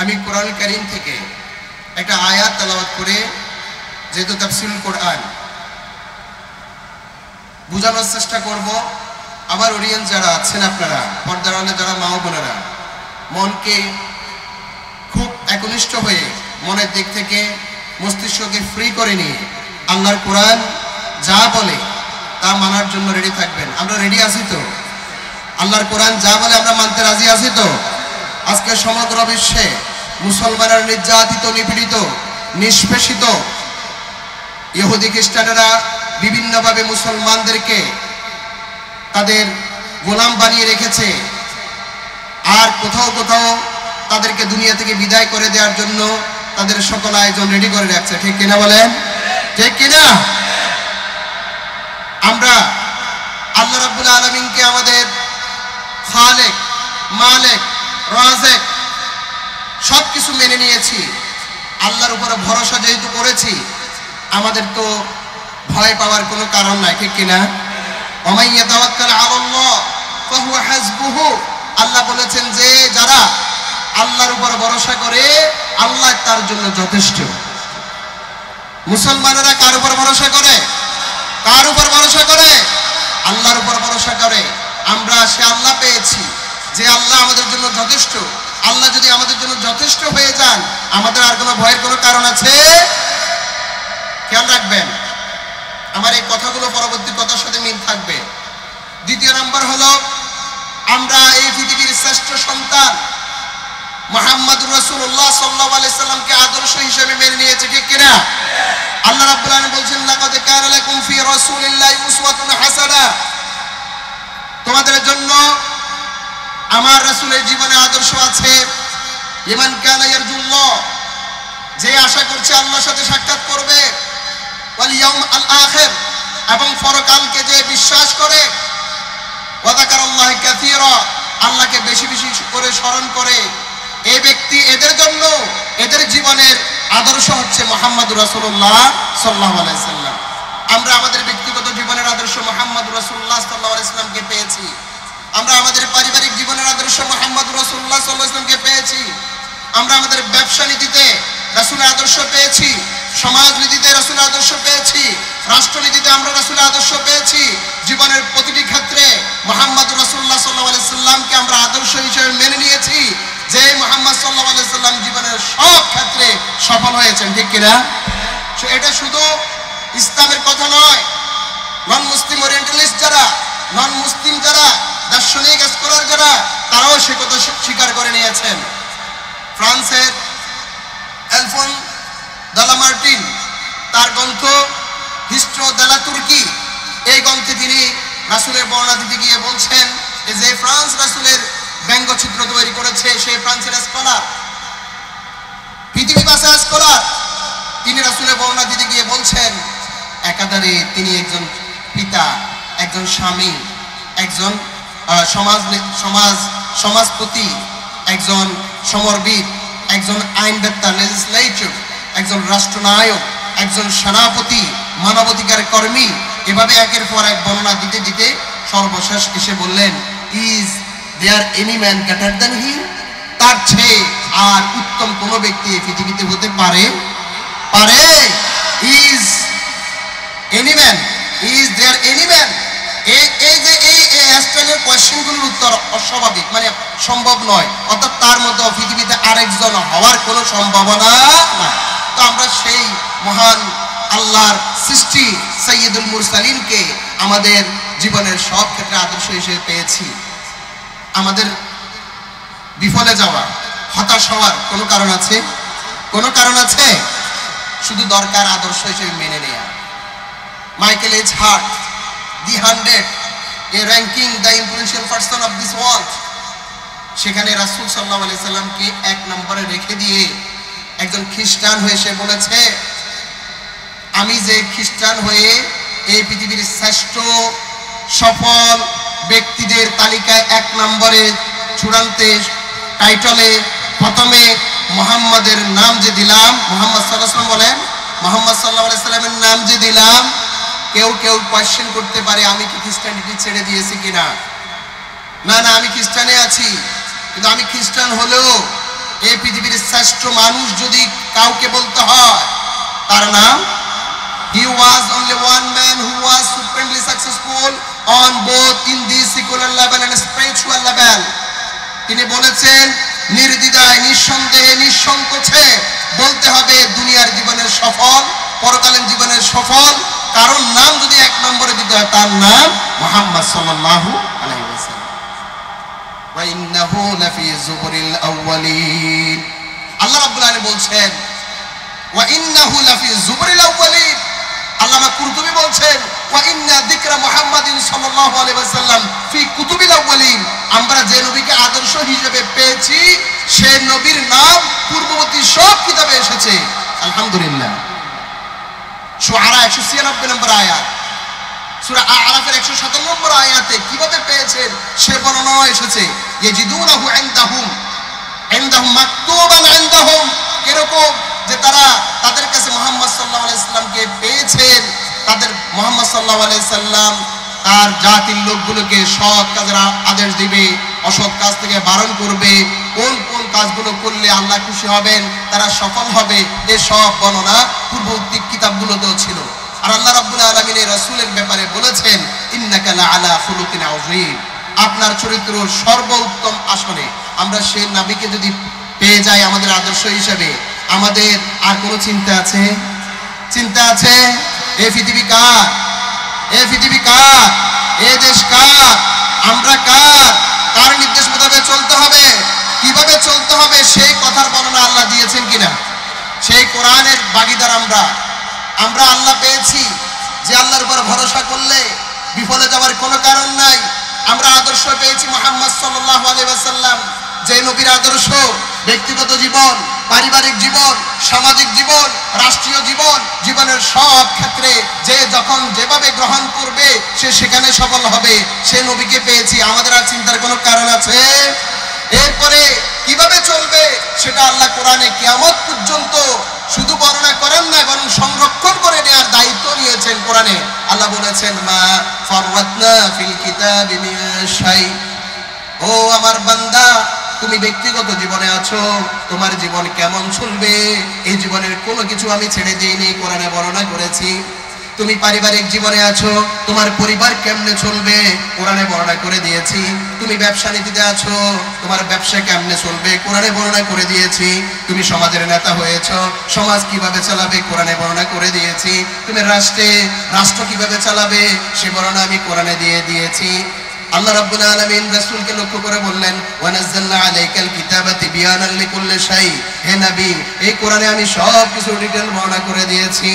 আমি কোরআন কারীম থেকে একটা আয়াত তেলাওয়াত করে, যেহেতু তাফসীরুল কোরআন, বোঝানোর চেষ্টা করব। আমার অডিয়েন্স যারা আছেন, আপনারা পর্দার আড়ালে যারা মা ও বোনেরা, মনকে খুব একনিষ্ঠ হয়ে মনের দিক থেকে মস্তিষ্ককে ফ্রি করে নিয়ে আল্লাহর কোরআন যা বলে তা মানার জন্য রেডি থাকবেন। আমরা রেডি আছি তো? আল্লাহর কোরআন যা বলে আমরা মানতে রাজি আছি তো? আজকে সমগ্র বিশ্বে মুসলমানের নির্যাতিত, নিপীড়িত, নিষ্পেষিত ইহুদি খ্রিস্টানেরা বিভিন্নভাবে মুসলমানদেরকে তাদের গোলাম বানিয়ে রেখেছে, আর কোথাও কোথাও তাদেরকে দুনিয়া থেকে বিদায় করে দেওয়ার জন্য তাদের সকল আয়োজন রেডি করে রাখছে। ঠিক কিনা বলেন? ঠিক কিনা? আমরা আল্লাহ রাব্বুল আলামিনকে আমাদের খালেক, মালিক, রাযিক সবকিছু মেনে নিয়েছি। আল্লাহর উপরে ভরসা যেহেতু করেছি, আমাদের তো ভয় পাওয়ার কোনো কারণ নাই। ঠিক কিনা? ওয়া ইয়াতাওয়াক্কাল আলাল্লাহ ফাহুয়া হাসবুহু। আল্লাহ বলেছেন যে যারা আল্লাহর উপর ভরসা করে, আল্লাহ তার জন্য যথেষ্ট। মুসলমানেরা কার উপর ভরসা করে? কার উপর ভরসা করে? আল্লাহর উপর ভরসা করে। আমরা সে আল্লাহ পেয়েছি যে আল্লাহ আমাদের জন্য যথেষ্ট। আল্লাহ যদি আমাদের জন্য যথেষ্ট হয়ে যান, আমাদের আর কোনো ভয়ের কোনো কারণ আছে? খেয়াল রাখবেন, আমার এই কথাগুলো পরবর্তী কথার সাথে মিল থাকবে। দ্বিতীয় নাম্বার হলো, আমরা এই পৃথিবীর শ্রেষ্ঠ সন্তান মুহাম্মদুর রাসূলুল্লাহ সাল্লাল্লাহু আলাইহি সাল্লামকে আদর্শ হিসেবে মেনে নিয়েছে। ঠিক কিনা? আল্লাহ রাব্বুল আলামিন বলেন, লাকাদ কানা লাকুম ফি রাসূলিল্লাহি উসওয়াতুন হাসানাহ। তোমাদের জন্য আমার রাসূলের জীবনে আদর্শ আছে। লিমান কানা ইয়ারজুল্লাহ, যে আশা করছে আল্লাহর সাথে সাক্ষাৎ করবে, ওয়াল ইয়াউমাল আখির, এবং পরকালকে যে বিশ্বাস করে, ওয়া যাকারাল্লাহ কাসীরা, আল্লাহকে বেশি বেশি করে স্মরণ করে, এই ব্যক্তি, এদের জন্য এদের জীবনের আদর্শ হচ্ছে মুহাম্মদুর রাসূলুল্লাহ সাল্লাল্লাহু আলাইহি সাল্লাম। আমরা আমাদের ব্যক্তিগত জীবনের আদর্শ মুহাম্মদুর রাসূলুল্লাহ সাল্লাল্লাহু আলাইহি সাল্লামকে পেয়েছি। আমরা আমাদের পারিবারিক জীবনের আদর্শ মুহাম্মদুর রাসূলুল্লাহ সাল্লাল্লাহু আলাইহি সাল্লামকে পেয়েছি। আমরা আমাদের ব্যবসা নীতিতে রাসূলের আদর্শ পেয়েছি, সমাজ নীতিতে রাসূলের আদর্শ পেয়েছি, রাষ্ট্রনীতিতে আমরা রাসূলের আদর্শ পেয়েছি। জীবনের প্রতিটি ক্ষেত্রে মুহাম্মদুর রাসূলুল্লাহ সাল্লাল্লাহু আলাইহি সাল্লামকে আমরা আদর্শ হিসেবে মেনে নিয়েছি, যে মুহাম্মদ সাল্লাল্লাহু আলাইহি সাল্লাম জীবনের সব ক্ষেত্রে সফল হয়েছেন। ঠিক কিনা? এটা শুধু ইসলামের কথা নয়, নন মুসলিম ওরিয়েন্টালিস্ট যারা, নন মুসলিম যারা দার্শনিক স্কলার যারা, তারাও সে কথা স্বীকার করে নিয়েছেন। ফ্রান্সের এলফোন দালামার্টিন তার গ্রন্থ হিস্ট্রো দালা তুর্কি, এই গ্রন্থে তিনি রাসূলের বর্ণনা দিতে গিয়ে বলছেন যে ফ্রান্স রাসূলের ব্যঙ্গচিত্র তৈরি করেছে, সেই ফ্রান্সের স্কলার, পৃথিবী বাসা স্কলার, তিনি রাসূলের বর্ণনা দিতে গিয়ে বলছেন একাধারে তিনি একজন পিতা, একজন স্বামী, একজন সমাজপতি, একজন সমরবিদ, একজন আইনবেত্তা, লেজিসলেটর, একজন রাষ্ট্রনায়ক, একজন সেনাপতি, মানবাধিকার কর্মী, এভাবে একের পর এক বর্ণনা দিতে দিতে সর্বশেষ এসে বললেন, is there any man greater than him? তার চেয়ে আর উত্তম কোন ব্যক্তি এই পৃথিবীতে হতে পারে? Is any man, is there any man? এই যে এই স্টাইলের কোয়েশ্চেনগুলোর উত্তর অস্বাভাবিক, মানে সম্ভব নয়, অর্থাৎ তার মধ্যে পৃথিবীতে আরেকজন হওয়ার কোনো সম্ভাবনা না। তো আমরা সেই মহান আল্লাহর সৃষ্টি সাইয়্যিদুল মুরসালিনকে আমাদের জীবনের সব ক্ষেত্রে আদর্শ হিসেবে পেয়েছি। আমাদের বিফলে যাওয়া, হতাশ হওয়ার কোনো কারণ আছে? কোনো কারণ আছে? শুধু দরকার আদর্শ হিসেবে মেনে নেওয়া। Michael H heart, the 100, a ranking the influential person of this world, সেখানে রাসূল সাল্লাল্লাহু আলাইহি সাল্লামকে এক নম্বরে রেখে দিয়ে একজন খ্রিস্টান হয়ে সে বলেছে, আমি যে খ্রিস্টান হয়ে এই পৃথিবীর শ্রেষ্ঠ সফল ব্যক্তিদের তালিকায় এক নম্বরে চূড়ান্তে টাইটলে প্রথমে মুহাম্মাদের নাম যে দিলাম, মুহাম্মদ সাল্লাল্লাহু আলাইহি সাল্লাম বলেন, মুহাম্মদ সাল্লাল্লাহু আলাইহি সাল্লামের নাম যে দিলাম, কেউ কেউ কোয়েশ্চেন করতে পারে আমি কি খ্রিস্টানিটি ছেড়ে দিয়েছি কিনা। না না, আমি খ্রিস্টানে আছি, কিন্তু আমি খ্রিস্টান হলেও এই পৃথিবীর শ্রেষ্ঠ মানুষ যদি কাউকে বলতে হয় তার নাম, he was only one man who was supremely successful on both in the secular level and spiritual level. তিনি বলেছেন নির্দ্বিধায় নিঃসন্দেহে নিঃসংকোচে বলতে হবে দুনিয়ার জীবনের সফল পরকালীন জীবনের সফল কারণ নাম যদি এক নম্বরে দিতে হয় তার নাম মুহাম্মদ সাল্লাল্লাহু আলাইহি ওয়াসাল্লাম। ওয়া ইন্নাহু লাফি যুবুরিল আউয়ালিন। আল্লাহ রাব্বুল আলামিন বলছেন ওয়া ইন্নাহু লাফি যুবুরিল আউয়ালিন। আল্লামা কুরতুবী বলছেন ওয়া ইন্না যিকরা মুহাম্মাদিন সাল্লাল্লাহু আলাইহি ওয়াসাল্লাম ফি কুতুবিল আউয়ালিন। আমরা যে নবীকে আদর্শ হিসেবে পেয়েছি সে নবীর নাম পূর্ববর্তী সব কিতাবে এসেছে। আলহামদুলিল্লাহ। শুআরা 196 নম্বর আয়াত, সূরা আরাফের 157 নম্বর আয়াতে কিভাবে পেয়েছেন সে বর্ণনা এসেছে। ইয়াজিদুনাহু ইনদাহুম মাকতুবান ইনদাহুম, কিরকম যে তারা তাদের কাছে মুহাম্মদ সাল্লাল্লাহু আলাইহি সাল্লামকে পেয়েছেন। তাদের মুহাম্মদ সাল্লাল্লাহু আলাইহি সাল্লাম তার জাতির লোকগুলোকে সৎ কাজের আদেশ দিবে, অসৎ কাজ থেকে বারণ করবে, কোন কোন কাজগুলো করলে আল্লাহ খুশি হবেন, তারা সফল হবে, এই সব বর্ণনা পূর্ববর্তী কিতাবগুলোতেও ছিল। আর আল্লাহ রাব্বুল আলামিন এই রাসূলের ব্যাপারে বলেছেন ইন্নাকা লাআলা খুলুকিন আযীম, আপনার চরিত্র সর্বোত্তম আসনে। আমরা সেই নবীকে যদি পেয়ে যাই আমাদের আদর্শ হিসেবে, আমাদের আর কোনো চিন্তা আছে? চিন্তা আছে? এই পৃথিবী কার? এই পৃথিবী কার? এই দেশ কার? আমরা কার? কার নির্দেশ মোতাবেক চলতে হবে? কিভাবে চলতে হবে সেই কথার বর্ণনা আল্লাহ দিয়েছেন কিনা? সেই কোরআনের ভাগীদার আমরা আল্লাহ পেয়েছি যে আল্লাহর উপর ভরসা করলে বিফলে যাওয়ার কোনো কারণ নাই। আমরা আদর্শ পেয়েছি মুহাম্মদ সাল্লাল্লাহু আলাইহি ওয়াসাল্লাম, যে নবীর আদর্শ ব্যক্তিগত জীবন, পারিবারিক জীবন, সামাজিক জীবন, রাষ্ট্রীয় জীবন, জীবনের সব ক্ষেত্রে যে যখন যেভাবে গ্রহণ করবে সে সেখানে সফল হবে। সে নবীকে পেয়েছি, আমাদের আর চিন্তার কোনো কারণ আছে? এরপরে কিভাবে চলবে সেটা আল্লাহ কোরআনে কিয়ামত পর্যন্ত শুধু বর্ণনা করেন না, বরং সংরক্ষণ করে নেওয়ার দায়িত্ব নিয়েছেন। কোরআনে আল্লাহ বলেছেন মা ফাররাতনা ফিল কিতাবি মিন শাই, ও আমার বান্দা তুমি ব্যক্তিগত জীবনে আছো, তোমার জীবন কেমন চলবে এই জীবনের কোনো কিছু আমি ছেড়ে দেইনি, কোরআনে বর্ণনা করেছি। তুমি পারিবারিক জীবনে আছো, তোমার পরিবার কেমনে চলবে কোরআনে বর্ণনা করে দিয়েছি। তুমি ব্যবসা নীতিতে আছো, তোমার ব্যবসা কেমনে চলবে কোরআনে বর্ণনা করে দিয়েছি। তুমি সমাজের নেতা হয়েছো, সমাজ কিভাবে চালাবে কোরআনে বর্ণনা করে দিয়েছি। তুমি রাষ্ট্র কিভাবে চালাবে সে বর্ণনা আমি কোরআনে দিয়ে দিয়েছি। আল্লাহ রাব্বুল আলামিন রাসূলকে লক্ষ্য করে বললেন ওয়া নাযালনা আলাইকাল কিতাবা তিবয়ানান লিকুল্লি শাই, হে নবী এই কোরআনে আমি সব কিছু ডিটেইল বর্ণনা করে দিয়েছি।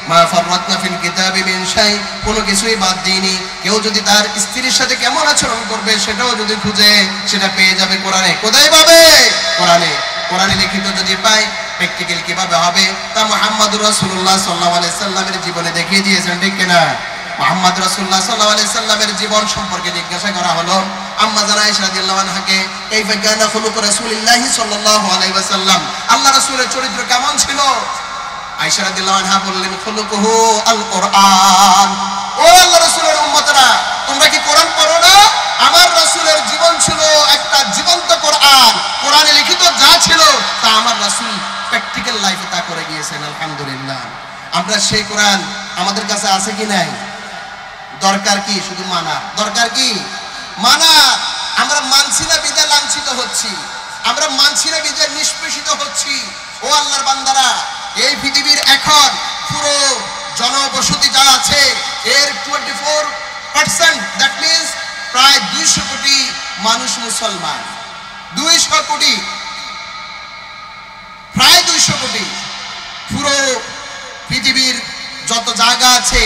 মা ফাররাতনা ফিল কিতাবি মিন শাই, কোনো কিছুই বাদ দিইনি। কেউ যদি তার স্ত্রীর সাথে কেমন আচরণ করবে সেটাও যদি খুঁজে সেটা পেয়ে যাবে কোরআনে। কোথায় পাবে? কোরআনে। কোরআনে লিখিত যদি পাই প্র্যাকটিক্যাল কিভাবে হবে তা মুহাম্মদুর রাসূলুল্লাহ সাল্লাল্লাহু আলাইহি সাল্লামের জীবনে দেখিয়ে দিয়েছেন, ঠিক কিনা? মুহাম্মদ রাসূলুল্লাহ সাল্লাল্লাহু আলাইহি সাল্লামের জীবন সম্পর্কে জিজ্ঞাসা করা হলো আম্মা জানা আয়েশা রাদিয়াল্লাহু আনহাকে, কাইফা কানা খুলুক রাসূলিল্লাহি সাল্লাল্লাহু আলাইহি ওয়াসাল্লাম, আল্লাহ রাসূলের চরিত্র কেমন ছিল? আয়েশা রাদিয়াল্লাহু আনহা বললেন খুলুকুহু আল কোরআন। ও আল্লাহ রাসূলের উম্মতরা, তোমরা কি কোরআন পড়ো না? আমার রাসূলের জীবন ছিল একটা জীবন্ত কোরআন। কোরআনে লিখিত যা ছিল তা আমার রাসূল প্র্যাকটিক্যাল লাইফে তা করে গিয়েছেন। আলহামদুলিল্লাহ। আমরা সেই কোরআন আমাদের কাছে আছে কি নাই? দরকার কি? শুধু মানা। দরকার কি? মানা। আমরা মানছি না বিদে লাঞ্ছিত হচ্ছি, আমরা মানছি না বিদে নিষ্পেষিত হচ্ছি। ও আল্লাহর বান্দারা, এই পৃথিবীর এখন পুরো জনবসতি যা আছে এর 24%, দ্যাট মিন্স প্রায় 200 কোটি মানুষ মুসলমান। 200 কোটি, প্রায় 200 কোটি। পুরো পৃথিবীর যত জায়গা আছে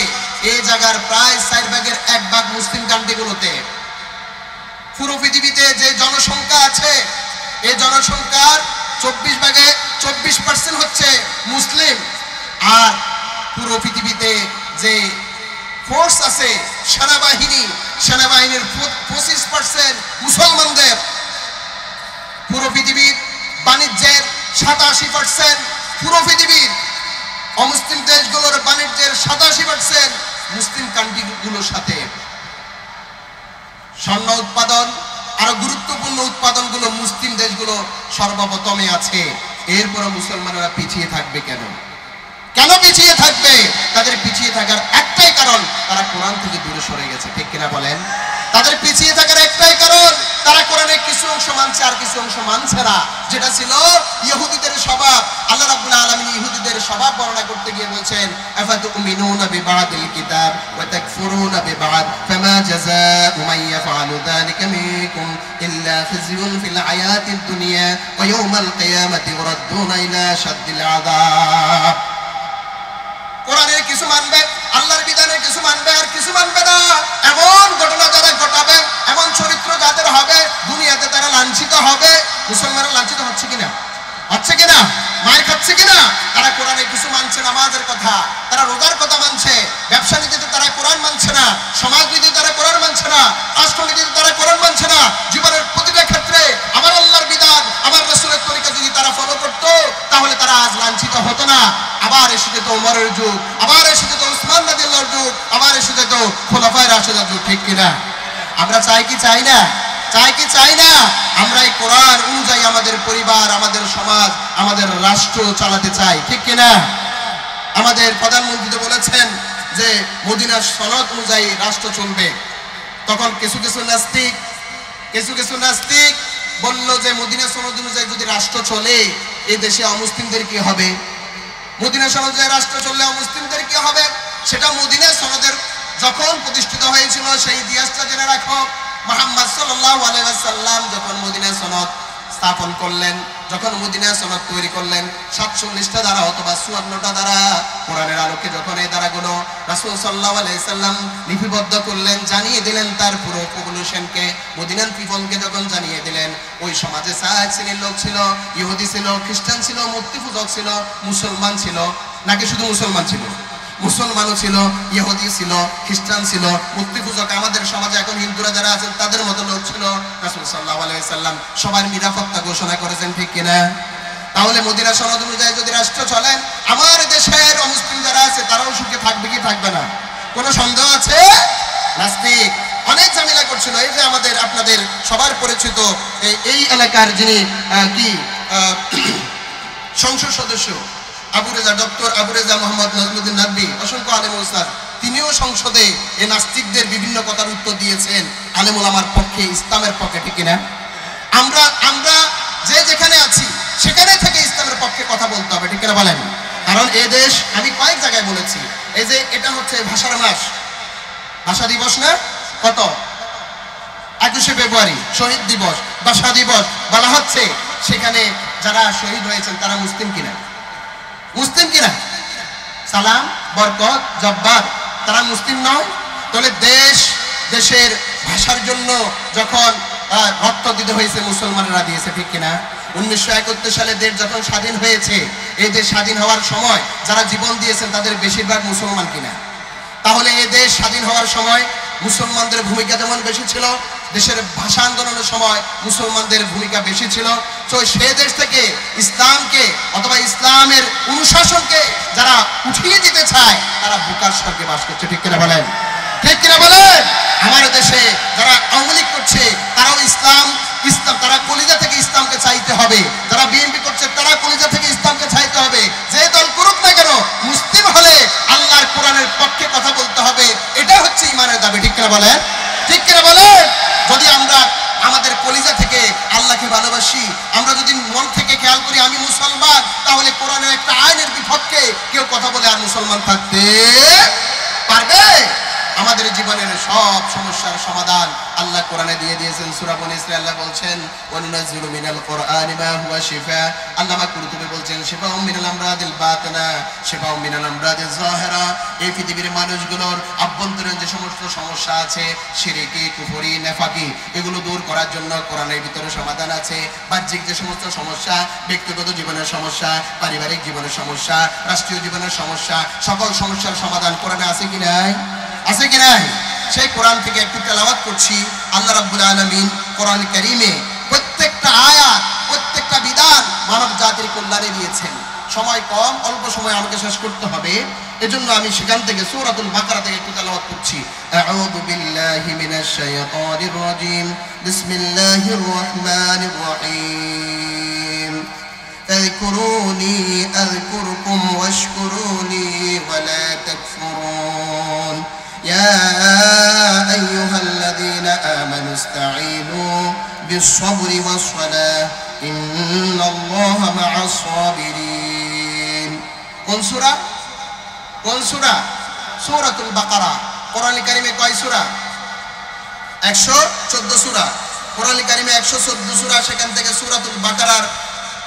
এই জায়গার প্রায় 4 ভাগের 1 ভাগ মুসলিম কান্ট্রিগুলোতে। পুরো পৃথিবীতে যে জনসংখ্যা আছে এই জনসংখ্যার 24% হচ্ছে মুসলিম। আর পুরো পৃথিবীতে যে ফোর্স আছে সেনাবাহিনীর 25% মুসলমানদের। পুরো পৃথিবীর বাণিজ্যের 87%, পুরো পৃথিবীর অমুসলিম দেশগুলোর বাণিজ্যের 87% মুসলিম কান্ট্রিগুলোর সাথে। স্বর্ণ উৎপাদন আরো গুরুত্বপূর্ণ উৎপাদনগুলো মুসলিম দেশগুলো সর্বপ্রথমে আছে, এরপরে মুসলমানেরা পিছিয়ে থাকবে কেন? কেন পিছিয়ে থাকবে? তাদের পিছিয়ে থাকার একটাই কারণ, তারা কোরআন থেকে দূরে সরে গেছে, ঠিক কিনা বলেন? তাদের পিছিয়ে থাকার একটাই কারণ, তারা কোরআনের কিছু অংশ মানছে আর কিছু অংশ মানছে না, যেটা ছিল ইহুদিদের স্বভাব। আল্লাহ রাব্বুল আলামিন ইহুদিদের স্বভাব বর্ণনা করতে গিয়ে বলেছেন, আফাতুমিনুনা বিবাদিল কিতাব ওয়া তাকফুরুনা বিবাদ ফামা জাযাউ মান ইয়াফআলু যালিকা মিনকুম ইল্লা খিzyun ফিল হায়াতিদ দুনিয়া ওয়া ইয়াউমাল কিয়ামাতি ইউরাদ্দুনা ইলা শাদ্দিল আযাব। কোরআনের কিছু মানবে, আল্লাহর বিধানের কিছু মানবে আর কিছু মানবে না, এমন ঘটনা যারা ঘটাবে, এমন চরিত্র যাদের হবে, দুনিয়াতে তারা লাঞ্ছিত হবে। মুসলমানরা লাঞ্ছিত হচ্ছে কিনা? হচ্ছে কিনা? মার খাচ্ছে কিনা? তারা কোরআনের কিছু মানছে, নামাজের কথা, তারা রোজার কথা মানছে, ব্যবসা নীতিতে তারা কোরআন মানছে না, সমাজ নীতিতে তারা কোরআন মানছে না, রাষ্ট্রনীতিতে তারা কোরআন মানছে না। জীবনের প্রতিটা ক্ষেত্রে আমার আল্লাহর বিধান, আমার রাসূলের তরিকা যদি তারা ফলো করতো, তাহলে তারা আজ লাঞ্ছিত হতো না। আবার এসে যেত ওমরের যুগ, আবার এসে যেত উসমান রাদিয়াল্লাহুর যুগ, আবার এসে যেত খোলাফায়ে রাশিদের যুগ, ঠিক কিনা? আমরা চাই কি চাই না? চাই কি চাই না? আমরা এই কোরআন অনুযায়ী আমাদের পরিবার, আমাদের সমাজ, আমাদের রাষ্ট্র চালাতে চাই, ঠিক কিনা? আমাদের প্রধানমন্ত্রী তো বলেছেন যে মদিনার সনদ অনুযায়ী রাষ্ট্র চলবে। তখন কিছু কিছু নাস্তিক বলল যে মদিনা সনদ অনুযায়ী যদি রাষ্ট্র চলে, এই দেশে অমুসলিমদের কি হবে? মদিনা সনদ অনুযায়ী রাষ্ট্র চললে অমুসলিমদের কি হবে? সেটা মদিনা সনদের যখন প্রতিষ্ঠিত হয়েছিল সেই ইতিহাসটা জেনে রাখো। মুহাম্মদ সাল্লাল্লাহু আলাইহি ওয়াসাল্লাম যখন মদিনা সনদ স্থাপন করলেন, যখন মদিনা সনদ তৈরি করলেন, 47টা ধারা অথবা 54টা ধারা কোরআনের আলোকে যখন এই ধারাগুলো রাসূল সাল্লাল্লাহু আলাইহি সাল্লাম লিপিবদ্ধ করলেন, জানিয়ে দিলেন তার পুরো পপুলেশনকে, মদিনার পিপলকে যখন জানিয়ে দিলেন, ওই সমাজে 4 শ্রেণীর লোক ছিল, ইহুদি ছিল, খ্রিস্টান ছিল, মূর্তি পূজক ছিল, মুসলমান ছিল, নাকি শুধু মুসলমান ছিল? মুসলমানও ছিল, ইহুদি ছিল, খ্রিস্টান ছিল, মূর্তি পূজক। আমাদের সমাজে এখন হিন্দুরা যারা আছেন তাদের মতো লোক ছিল। রাসূল সাল্লাল্লাহু আলাইহি সাল্লাম সবার নিরাপত্তা ঘোষণা করেছেন, ঠিক কিনা? তাহলে মদিনা সনদ অনুযায়ী যদি রাষ্ট্র চলেন, আমার দেশের অমুসলিম যারা আছে তারাও সুখে থাকবে কি থাকবে না? কোনো সন্দেহ আছে? নাস্তিক অনেক ঝামেলা করছিল। এই যে আমাদের আপনাদের সবার পরিচিত এই এলাকার যিনি সংসদ সদস্য ডক্টর আবু রেজা মোহাম্মদ নজমুদ্দিন নাদবি, অসংখ্য আলেম ওস্তাদ, তিনিও সংসদে এই নাস্তিকদের বিভিন্ন কথার উত্তর দিয়েছেন আলেম ওলামার পক্ষে, ইসলামের পক্ষে, ঠিক কিনা? আমরা যে যেখানে আছি সেখানে থেকে ইসলামের পক্ষে কথা বলতে হবে, ঠিক কিনা বলেন? কারণ এই দেশ, আমি কয়েক জায়গায় বলেছি, এই যে এটা হচ্ছে ভাষার মাস, ভাষা দিবস না? কত? 21শে ফেব্রুয়ারি শহীদ দিবস, ভাষা দিবস বলা হচ্ছে। সেখানে যারা শহীদ হয়েছেন তারা মুসলিম কিনা? মুসলিম কিনা? সালাম, বরকত, জব্বার, তারা মুসলিম নয়? তাহলে দেশের ভাষার জন্য যখন রক্ত দিতে হয়েছে মুসলমানরা দিয়েছে, ঠিক কিনা? 1971 সালে দেশ যখন স্বাধীন হয়েছে, এই দেশ স্বাধীন হওয়ার সময় যারা জীবন দিয়েছেন তাদের বেশিরভাগ মুসলমান কিনা? তাহলে এই দেশ স্বাধীন হওয়ার সময় মুসলমানদের ভূমিকা যেমন বেশি ছিল, দেশের ভাষা আন্দোলনের সময় মুসলমানদের ভূমিকা বেশি ছিল। তো সে দেশ থেকে ইসলামকে অথবা ইসলামের অনুশাসনকে যারা উঠিয়ে দিতে চায় তারা বুকার স্বর্গে বাস করছে, ঠিক কিনা বলেন? ঠিক কিনা বলেন? আমার দেশে যারা আওয়ামী লীগ করছে তারাও ইসলাম তারা কলিজা থেকে ইসলামকে চাইতে হবে, যারা বিএনপি করছে তারা কলিজা থেকে ইসলামকে চাইতে হবে। যে দল করুক না কেন, মুসলিম হলে আল্লাহর কোরআনের পক্ষে কথা বলতে হবে, এটা হচ্ছে ইমানের দাবি, ঠিক কিনা বলেন? ঠিক কিনা বলেন? যদি আমরা আমাদের কলিজা থেকে আল্লাহকে ভালোবাসি, আমরা যদি মন থেকে খেয়াল করি আমি মুসলমান, তাহলে কোরআনের একটা আইনের বিপক্ষে কেউ কথা বলে আর মুসলমান থাকতে পারবে? আমাদের জীবনের সব সমস্যার সমাধান আল্লাহ কোরআনে দিয়ে দিয়েছেন। সূরা বনী ইসরাঈল আল্লাহ বলছেন, ওয়ানুনাজ্জিলু মিনাল কুরআনি মা হুয়া শিফা। আল্লামা কুরতুবী বলছেন, শিফাউম মিনাল আমরাদিল বাতিনা শিফাউম মিনাল আমরাদিজ যাহিরা। এই পৃথিবীর মানুষগুলোর আভ্যন্তরীণ যে সমস্ত সমস্যা আছে, শিরকি, কুফরি, নেফাকি, এগুলো দূর করার জন্য কোরআনের ভিতরে সমাধান আছে। বাহ্যিক যে সমস্ত সমস্যা, ব্যক্তিগত জীবনের সমস্যা, পারিবারিক জীবনের সমস্যা, রাষ্ট্রীয় জীবনের সমস্যা, সকল সমস্যার সমাধান কোরআনে আছে কি নাই? আছে কি নাই? সেই কোরআন থেকে একটু তেলাওয়াত করছি। আল্লাহ রাব্বুল আলামিন কোরআন কারীমে প্রত্যেকটা আয়াত, প্রত্যেকটা বিধান মানব জাতির কল্যাণে দিয়েছেন। সময় কম, অল্প সময় আমাকে শেষ করতে হবে। এজন্য আমি সেখান থেকে সূরাতুল বাকারা থেকে একটু তেলাওয়াত করছি। আউযু বিল্লাহি মিনাশ শাইতানির রাজীম, বিসমিল্লাহির রহমানির রহিম। اذكروني اذكركم واشكروني ولا تكفرون يا ايها الذين امنوا استعينوا بالصبر والصلاه ان الله مع الصابرين। কোন সূরা? কোন সূরা? সূরাতুল বাকারা। কোরআন কারীমে কয় সূরা? 114 সূরা। কোরআন কারীমে 114 সূরা, সেখান থেকে সূরাতুল বাকারার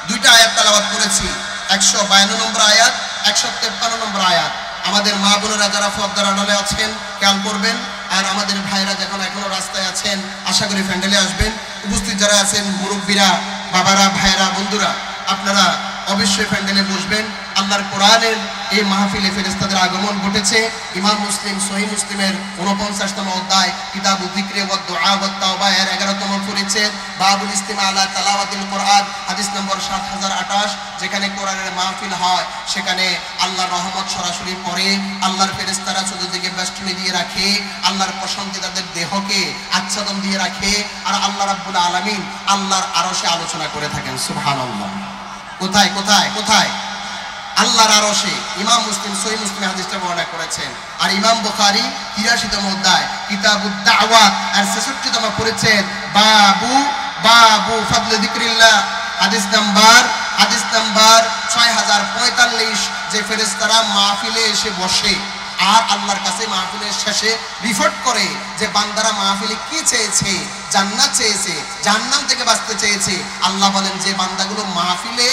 দুইটা আয়াত তেলাওয়াত করেছি। 152 নম্বর আয়াত, 153 নম্বর আয়াত। আমাদের মা বোনেরা যারা পর্দার আড়ালে আছেন খেয়াল করবেন, আর আমাদের ভাইরা যখন এখনো রাস্তায় আছেন আশা করি প্যান্ডেলে আসবেন। উপস্থিত যারা আছেন মুরব্বীরা, বাবারা, ভাইরা, বন্ধুরা, আপনারা অবশ্যই প্যান্ডেলে বসবেন। আল্লাহর কোরআনের এই মাহফিলে ফেরেশতাদের আগমন ঘটেছে। ইমাম মুসলিম সহিহ মুসলিমের 49তম অধ্যায় কিতাবুয যিকরি ওয়াদ দুআ ওয়াত তাওবা এর 11তম পরিচ্ছেদ বাবুল ইস্তিমা আলা তিলাওয়াতিল কোরআন, হাদিস নম্বর 7028, যেখানে কোরআনের মাহফিল হয় সেখানে আল্লাহর রহমত সরাসরি পড়ে, আল্লাহর ফেরেশতারা চতুর্দিকে বেষ্টনী দিয়ে রাখে, আল্লাহর পছন্দিদাদের দেহকে আচ্ছাদন দিয়ে রাখে, আর আল্লাহ রাব্বুল আলামিন আল্লাহর আরশে আলোচনা করে থাকেন। সুবহানাল্লাহ। কোথায় কোথায় কোথায়? আল্লাহর আরশে। ইমাম মুসলিম সহিহ মুসলিমে হাদিসটা বর্ণনা করেছেন। আর ইমাম বুখারী 83তম অধ্যায় কিতাবুদ দাওয়াত আর 66তম পরিচ্ছেদ বাবু ফাদলে যিকরিল্লাহ হাদিস নাম্বার 6045, যে ফেরেশতারা মাহফিলে এসে বসে আর আল্লাহর কাছে মাহফিলের শেষে রিপোর্ট করে যে বান্দারা মাহফিলে কি চেয়েছে, জান্নাত চেয়েছে, জাহান্নাম থেকে বাঁচতে চেয়েছে। আল্লাহ বলেন যে বান্দাগুলো মাহফিলে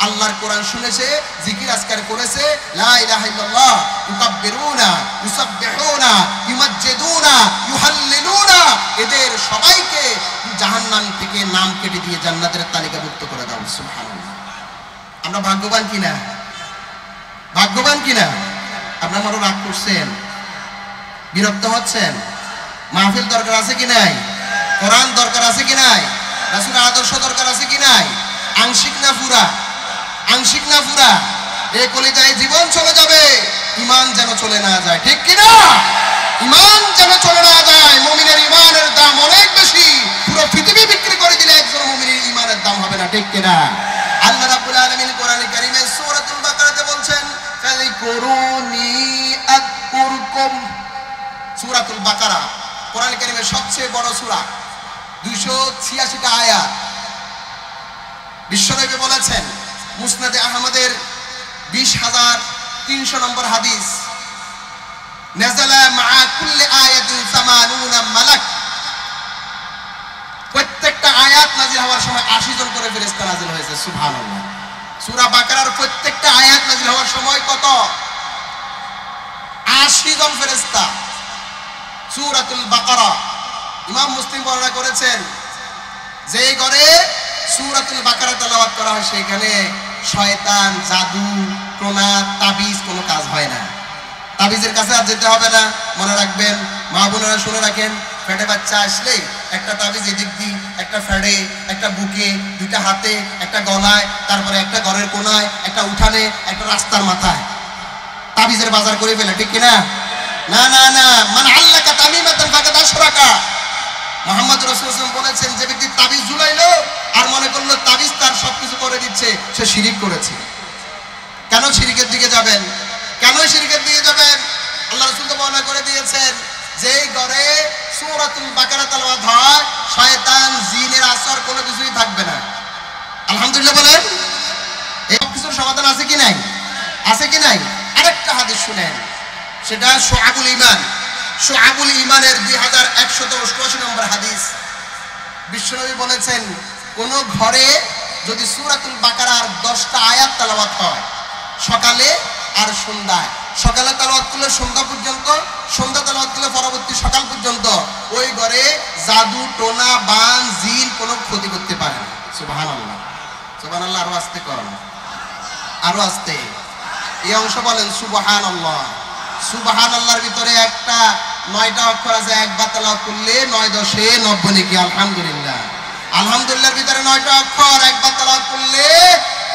আল্লাহর কোরআন শুনেছে, জিকির আজকার করেছে, লা ইলাহা ইল্লাল্লাহ ইউকাব্বিরুনা ইউসাব্বিহুনা ইউমাজ্জিদুনা ইউহাল্লিলুনা, এদের সবাইকে জাহান্নাম থেকে নাম কেটে দিয়ে জান্নাতের তালিকাভুক্ত করে দাও। সুবহানাল্লাহ। আমরা ভাগ্যবান কিনা? ভাগ্যবান কিনা? আপনারা মনে রাগ করছেন, বিরক্ত হচ্ছেন? মাহফিল দরকার আছে কি নাই? কোরআন দরকার আছে কি নাই? রাসূলের আদর্শ দরকার আছে কি নাই? আংশিক না পুরা? আংশিক না পুরা? এই কলিজায় জীবন চলে যাবে, ঈমান যেন চলে না যায়। ঠিক কি না? ঈমান যেন চলে না যায়। মুমিনের ঈমানের দাম অনেক বেশি। পুরো পৃথিবী বিক্রি করে দিলে একজন মুমিনের ঈমানের দাম হবে না। ঠিক কি না? আল্লাহ রাব্বুল আলামিন কোরআন কারীমে সূরাতুল বাকারাতে বলছেন ফাযকুরুনি আযকুরকুম। সূরাতুল বাকারা কোরআন কারীমের সবচেয়ে বড় সূরা, 286টা আয়াত। বিশ্বনবী বলেছেন মুসনাদে আহমদের 20300 নম্বর হাদিস, নাযালা মাআ কুল্লি আয়াতিন 80 মালাক। প্রত্যেকটা আয়াত নাযিল হওয়ার সময় 80 জন করে ফেরেশতা নাযিল হয়েছে। সুবহানাল্লাহ। সূরা বাকারার প্রত্যেকটা আয়াত নাযিল হওয়ার সময় কত? 80 জন ফেরেশতা। সূরাতুল বাকারা ইমাম মুসলিম বর্ণনা করেছেন, যে ঘরে সূরাতুল বাকারা তেলাওয়াত করা হয় সেখানে শয়তান, জাদু, টোনা, তাবিজ কোনো কাজ হয় না। তাবিজের কাছে আর যেতে হবে না। মনে রাখবেন, মা বোনেরা শুনে রাখেন, পেটে বাচ্চা আসলে একটা তাবিজ এদিক দিয়ে, একটা ফেড়ে, একটা বুকে, দুইটা হাতে, একটা গলায়, তারপরে একটা ঘরের কোনায়, একটা উঠানে, একটা রাস্তার মাথায় তাবিজের বাজার করে ফেলে। ঠিক কিনা? না না না, মান আল্লাকা তামিমাতান ফাকাদ আশরাকা। মুহাম্মদ রাসূলুল্লাহ সাল্লাল্লাহু আলাইহি ওয়াসাল্লাম বলেছেন, যে ব্যক্তি তাবিজ ঝুলাইলো আর মনে করলো তাবিজ তার সবকিছু করে দিচ্ছে, সে শিরিক করেছে। কেন শিরিকের দিকে যাবেন? কেন শিরিকের দিকে যাবেন? আল্লাহ রাসূল তো বর্ণনা করে দিয়েছেন, যেই ঘরে সূরাতুল বাকারা তেলাওয়াত হয় শয়তান, জিনের আসর কোনো কিছুই থাকবে না। আলহামদুলিল্লাহ বলেন। এই কিছুর সমাধান আছে কি নাই? আছে কি নাই? আরেকটা হাদিস শুনেন, সেটা শুআবুল ঈমান, শুআবুল ঈমানের 2188 নম্বর হাদিস। বিশ্বনবী বলেছেন, কোন ঘরে যদি সূরাতুল বাকারার 10টা আয়াত তেলাওয়াত হয় সকালে আর সন্ধ্যায়, সকালে তেলাওয়াত করলে সন্ধ্যা পর্যন্ত, সন্ধ্যা তেলাওয়াত করলে পরবর্তী সকাল পর্যন্ত, ওই ঘরে জাদু, টোনা, বান, জিন কোনো ক্ষতি করতে পারে না। সুবহানাল্লাহ। সুবহানাল্লাহ। আরো আস্তে করেন, আরো আস্তে। এই অংশ বলেন সুবহানাল্লাহ। সুবহানাল্লাহর ভিতরে একটা 9টা অক্ষর আছে, একবার তেলাওয়াত করলে 9 10 90 নাকি। আলহামদুলিল্লাহ। আলহামদুলিল্লাহর ভিতরে 9টা অক্ষর, একবার তেলাওয়াত করলে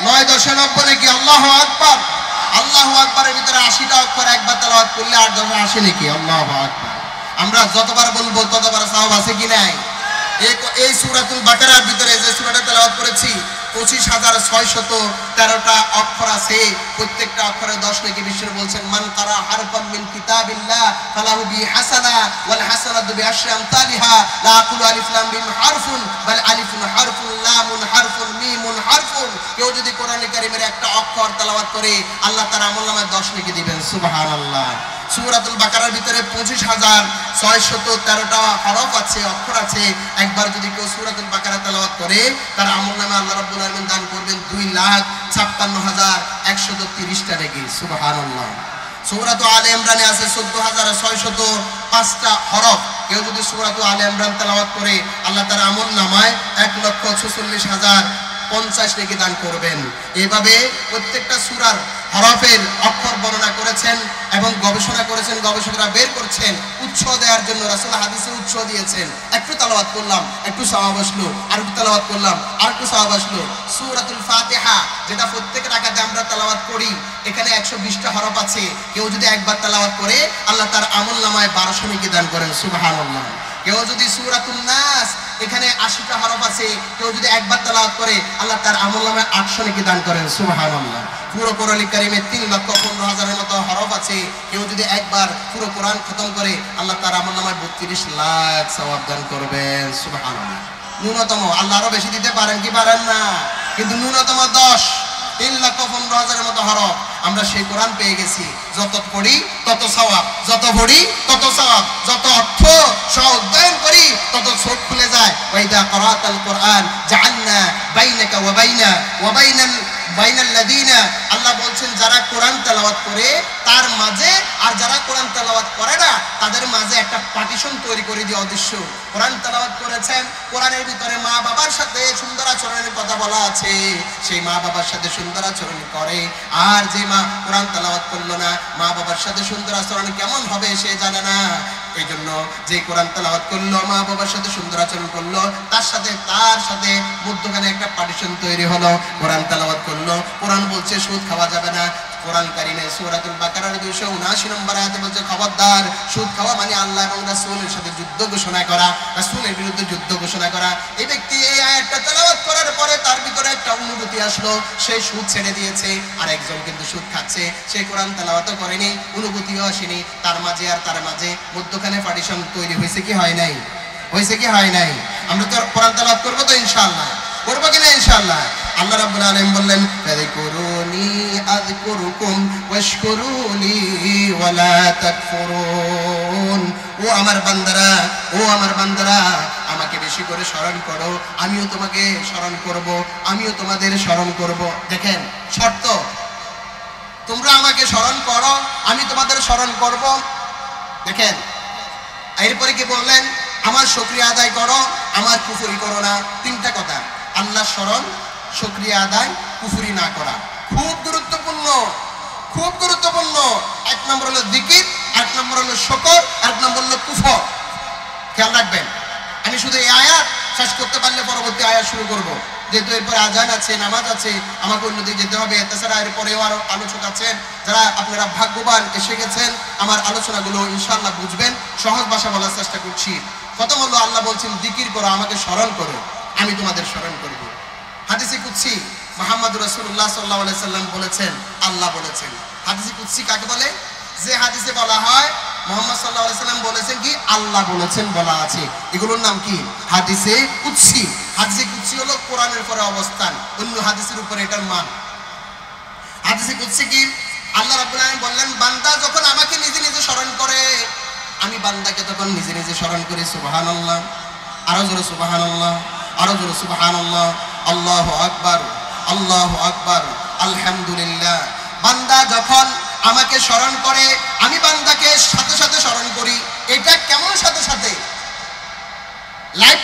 9 10 90 নাকি। আল্লাহু আকবার, আল্লাহু আকবারের ভিতরে 80টা অক্ষর একবার তেলাওয়াত করলে 8 10 আসে নাকি? আল্লাহু আকবার। আমরা যতবার বলবো ততবার সওয়াব আছে কি নাই? এই সূরাতুল বাকারার ভিতরে যে সূরাটা তেলাওয়াত করেছি 25,613টা অক্ষর আছে, প্রত্যেকটা অক্ষরে 10 নেকি। বিষ্ণু বলছেন মান কারা হারফান মিন কিতাবিল্লাহ ফালাহু বি হাসানা ওয়াল হাসানাতু বিআশরি আমসালিহা লা আকুলু আলিফ লাম মিম হারফুন বাল আলিফুন হারফুন লামুন হারফুন মিমুন হারফুন। কেউ যদি কোরআন কারীমের একটা অক্ষর তেলাওয়াত করে আল্লাহ তার আমলনামায় 10 নেকি দিবেন। সুবহানাল্লাহ। সূরাতুল বাকারার ভিতরে 25,613টা হরফ আছে, অক্ষর আছে। একবার যদি কেউ সূরাতুল বাকারা তেলাওয়াত করে তার আমলনামায় আল্লাহ রাব্বুল আলামিন দান করবেন 2,56,130টা নেকি। সুবহানাল্লাহ। সূরাতু আলে ইমরানে আছে 14,605টা হরফ। কেউ যদি সূরাতু আলে ইমরান তেলাওয়াত করে আল্লাহ তার আমলনামায় 1,46,050 নেকি দান করবেন। এভাবে প্রত্যেকটা সূরার হরফের অক্ষর বর্ণনা করেছেন এবং গবেষণা করেছেন, গবেষকরা বের করছেন উৎস দেওয়ার জন্য। রাসূল হাদিসে উৎস দিয়েছেন। একটু তেলাওয়াত করলাম, একটু সওয়াব আসলো, আর একটু তেলাওয়াত করলাম, আর একটু সওয়াব আসলো। সূরাতুল ফাতিহা যেটা প্রত্যেক রাকাতে আমরা তেলাওয়াত করি, এখানে 120টা হরফ আছে। কেউ যদি একবার তেলাওয়াত করে আল্লাহ তার আমলনামায় 1200 নেকি দান করেন। সুবহানাল্লাহ। কেউ যদি সূরাতুন নাস, এখানে 80টা হরফ আছে, কেউ যদি একবার তেলাওয়াত করে আল্লাহ তার আমলনামায় 800 নেকি দান করেন। সুবহানাল্লাহ। পুরো কোরআন কারীমে 3,15,000-এর মতো হরফ আছে। কেউ যদি একবার পুরো কোরআন খতম করে আল্লাহ তার আমলনামায় 32 লাখ সওয়াব দান করবেন। সুবহানাল্লাহ। ন্যূনতম, আল্লাহ আরো বেশি দিতে পারেন কি পারেন না, কিন্তু ন্যূনতম 10, 3,15,000-এর মতো হরফ। আমরা সেই কোরআন পেয়ে গেছি। যত পড়ি তত সওয়াব, যত পড়ি তত সওয়াব, যত অর্থ সহ অধ্যয়ন করি তত চোখ খুলে যায়। ওয়াইদা ক্বরাতাল কোরআন জাআলনা বাইনাকা ওয়া বাইনাল্লাযীনা, আল্লাহ বলছেন যারা কোরআন তেলাওয়াত করে তার মাঝে আর যারা কোরআন তেলাওয়াত করে না তাদের মাঝে একটা পার্টিশন তৈরি করে দিয়ে অদৃশ্য। কোরআন তেলাওয়াত করেছেন, কোরআনের ভিতরে মা বাবার সাথে সুন্দর আচরণের কথা বলা আছে, সেই মা বাবার সাথে সুন্দর আচরণ করে। আর যে মা কোরআন তেলাওয়াত করলো না, মা বাবার সাথে সুন্দর আচরণ কেমন হবে সে জানে না। এই জন্য যে কোরআন তেলাওয়াত করলো, মা বাবার সাথে সুন্দর আচরণ করলো, তার সাথে মধ্যখানে একটা পার্টিশন তৈরি হলো। কোরআন তেলাওয়াত করলো, কোরআন বলছে সুদ খাওয়া যাবে না। কোরআন কারীমে সূরাতুল বাকারার 279 নম্বর আয়াতে বলছে খবরদার, সুদ খাওয়া মানে আল্লাহ এবং রাসূলের সাথে যুদ্ধ ঘোষণা করা, রাসূলের বিরুদ্ধে যুদ্ধ ঘোষণা করা। এই ব্যক্তি এই আয়াতটা তেলাওয়াত করার পরে তার ভিতরে একটা অনুভূতি আসলো, সে সুদ ছেড়ে দিয়েছে। আর একজন কিন্তু সুদ খাচ্ছে, সে কোরআন তেলাওয়াতও করেনি, অনুভূতিও আসেনি। তার মাঝে আর তার মাঝে মধ্যখানে পার্টিশন তৈরি হয়েছে কি হয় নাই? হয়েছে কি হয় নাই? আমরা তো কোরআন তেলাওয়াত করবো তো ইনশাআল্লাহ, করবো কিনা ইনশাআল্লাহ? আল্লাহ রাব্বুল আলামিন বললেন ফাযকুরুনি আযকুরুকুম ওয়াশকুরুলি ওয়ালা তাকফুরুন। ও আমার বান্দারা, ও আমার বান্দারা, আমাকে বেশি করে স্মরণ করো, আমিও তোমাকে স্মরণ করব, আমিও তোমাদের স্মরণ করব। দেখেন শর্ত, তোমরা আমাকে স্মরণ করো, আমি তোমাদের স্মরণ করব। দেখেন এরপরে কি বললেন? আমার শুকরিয়া আদায় করো, আমার কুফরি করো না। তিনটা কথা, আল্লাহ স্মরণ, শুকরিয়া আদায়, কুফরি না করা। খুব গুরুত্বপূর্ণ, খুব গুরুত্বপূর্ণ। 1 নম্বর হলো জিকির, 8 নম্বর হলো শুকর, 8 নম্বর হলো কুফর। খেয়াল রাখবেন। আমি শুধু এই আয়াত শেষ করতে পারলে পরবর্তী আয়াত শুরু করব, যেহেতু এরপরে আজান আছে, নামাজ আছে, আমাকে অন্যদিকে যেতে হবে। তাছাড়া এরপরেও আরো আলোচক আছেন, যারা আপনারা ভাগ্যবান এসে গেছেন, আমার আলোচনাগুলো ইনশাআল্লাহ বুঝবেন। সহজ ভাষা বলার চেষ্টা করছি। প্রথম হলো আল্লাহ বলছেন জিকির করো, আমাকে স্মরণ করো, আমি তোমাদের স্মরণ করব। হাদিসে কুদসি মুহাম্মদুর রাসূলুল্লাহ সাল্লাল্লাহু আলাইহি সাল্লাম বলেছেন, আল্লাহ বলেছেন। হাদিসে কুদসি কাকে বলে? যে হাদিসে বলা হয় মুহাম্মদ সাল্লাল্লাহু আলাইহি সাল্লাম বলেছেন কি আল্লাহ বলেছেন বলা আছে, এগুলোর নাম কি? হাদিসে কুদসি। হাদিসে কুদসি হলো কোরআনের পরে অবস্থান, অন্য হাদিসের উপরে এটার মান। হাদিসে কুদসি কি? আল্লাহ রাব্বুল আলামিন বললেন বান্দা যখন আমাকে নিজে নিজে স্মরণ করে, আমি বান্দাকে তখন নিজে নিজে স্মরণ করি। সুবহানাল্লাহ। আরো জোরে সুবহানাল্লাহ, আরো জোরে সুবহানাল্লাহ। আল্লাহু আকবার, আল্লাহু আকবার, আলহামদুলিল্লাহ। বান্দা যখন আমাকে স্মরণ করে, আমি বান্দাকে সাথে সাথে স্মরণ করি। এটা কেমন সাথে সাথে? লাইট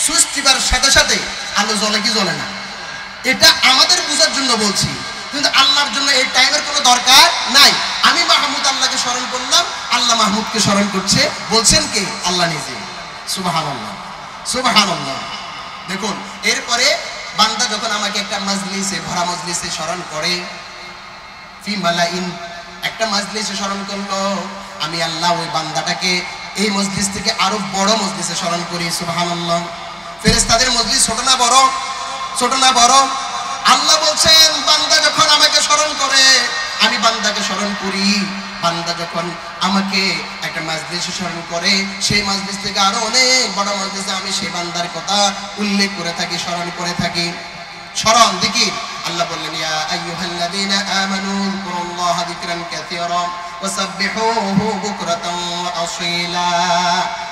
সুইচ টিপার সাথে সাথে আলো জ্বলে কি জ্বলে না, এটা আমাদের বোঝার জন্য বলছি, কিন্তু আল্লাহর জন্য এই টাইমের কোনো দরকার নাই। আমি মাহমুদ আল্লাহকে স্মরণ করলাম, আল্লাহ মাহমুদকে স্মরণ করছে। বলছেন কে? আল্লাহ নিজে। সুবহানাল্লাহ, সুবহানাল্লাহ। দেখুন এরপরে বান্দা যখন আমাকে একটা মজলিসে, ভরা মজলিসে স্মরণ করে, ফি মালাইন, একটা মজলিসে স্মরণ করলো, আমি আল্লাহ ওই বান্দাটাকে এই মজলিস থেকে আরো বড় মজলিসে স্মরণ করি। সুবহানাল্লাহ। ফেরেশতাদের মজলিস ছোট না বড়? ছোট না বড়? আল্লাহ বলছেন বান্দা যখন আমাকে স্মরণ করে আমি বান্দাকে স্মরণ করি, বান্দা যখন আমাকে একটা মাজলিসে স্মরণ করে সেই মাজলিস থেকে আরো অনেক বড় মাজলিসে আমি সেই বান্দার কথা উল্লেখ করে থাকি, স্মরণ করে থাকি। স্মরণ যিকির, আল্লাহ বললেন ইয়া আইয়ুহাল্লাযীনা আমানু যিকুরুল্লাহা যিকরান কাসীরা ওয়াসাব্বিহুহু বুকরাতান ওয়া আসীলা।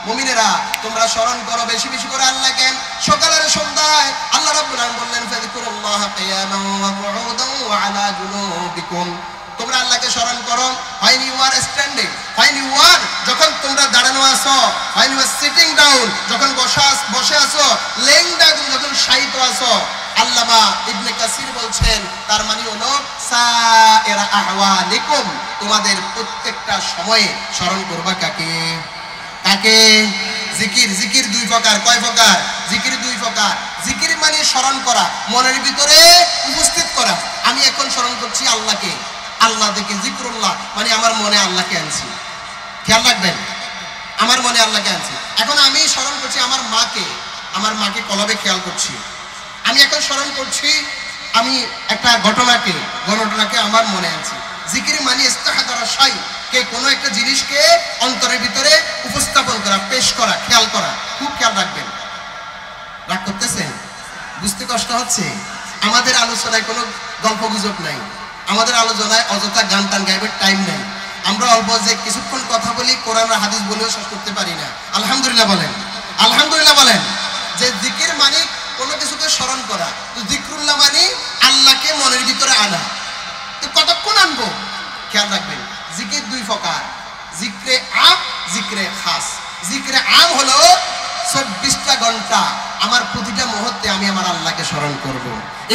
মুমিনেরা তোমরা স্মরণ করো বেশি বেশি করে আল্লাহকে, সকাল আর সন্ধ্যায়। আল্লাহ রাব্বুল আলামিন বললেন ফাযকুরুল্লাহা কিয়ামান ওয়া কুউদান ওয়া আলা জুনুবিকুম, তোমরা আল্লাহকে স্মরণ করো when you are standing, when you are যখন তোমরা দাঁড়ানো আছো, when you are sitting down যখন বসে আছো, laying down যখন শায়িত আছো। আল্লামা ইবনে কাসির বলছেন তার মানে হলো সাইরা আহওয়ালিকুম, তোমাদের প্রত্যেকটা সময়ে স্মরণ করবা কাকে? কাকে? জিকির। জিকির দুই প্রকার। কয় প্রকার? জিকির দুই প্রকার। জিকির মানে স্মরণ করা, মনের ভিতরে উপস্থিত করা। আমি এখন স্মরণ করছি আল্লাহকে, আল্লাহ দেখে জিকরুল্লাহ মানে আমার মনে আল্লাহকে আনছি। খেয়াল রাখবেন, আমার মনে আল্লাহকে আনছি। এখন আমি স্মরণ করছি আমার মাকে, আমার মাকে কলবে খেয়াল করছি। আমি এখন স্মরণ করছি আমি একটা ঘটনাকে আমার মনে আনছি। জিকির মানে ইস্তাহদারা শাই, কে কোনো একটা জিনিসকে অন্তরের ভিতরে উপস্থাপন করা, পেশ করা, খেয়াল করা। খুব খেয়াল রাখবেন। রাগ করতেছেন? বুঝতে কষ্ট হচ্ছে? আমাদের আলোচনায় কোনো গল্প গুজব নাই, আমাদের আলোচনায় অযথা গান টান গাইবার টাইম নেই। আমরা অল্প যে কিছুক্ষণ কথা বলি, কোরআন আর হাদিস বলেও শেষ করতে পারি না। আলহামদুলিল্লাহ বলেন, আলহামদুলিল্লাহ বলেন। যে জিকির মানে কোনো কিছুকে স্মরণ করা, তো জিকরুল্লাহ মানে আল্লাহকে মনের ভিতরে আনা। তো কতক্ষণ আনবো? খেয়াল রাখবেন, জিকির দুই প্রকার, জিকরে আম, জিকরে খাস। জিকরে আম হলো 24টা ঘন্টা আমার প্রতিটা মুহূর্তে আমি আমার আল্লাহকে স্মরণ করব।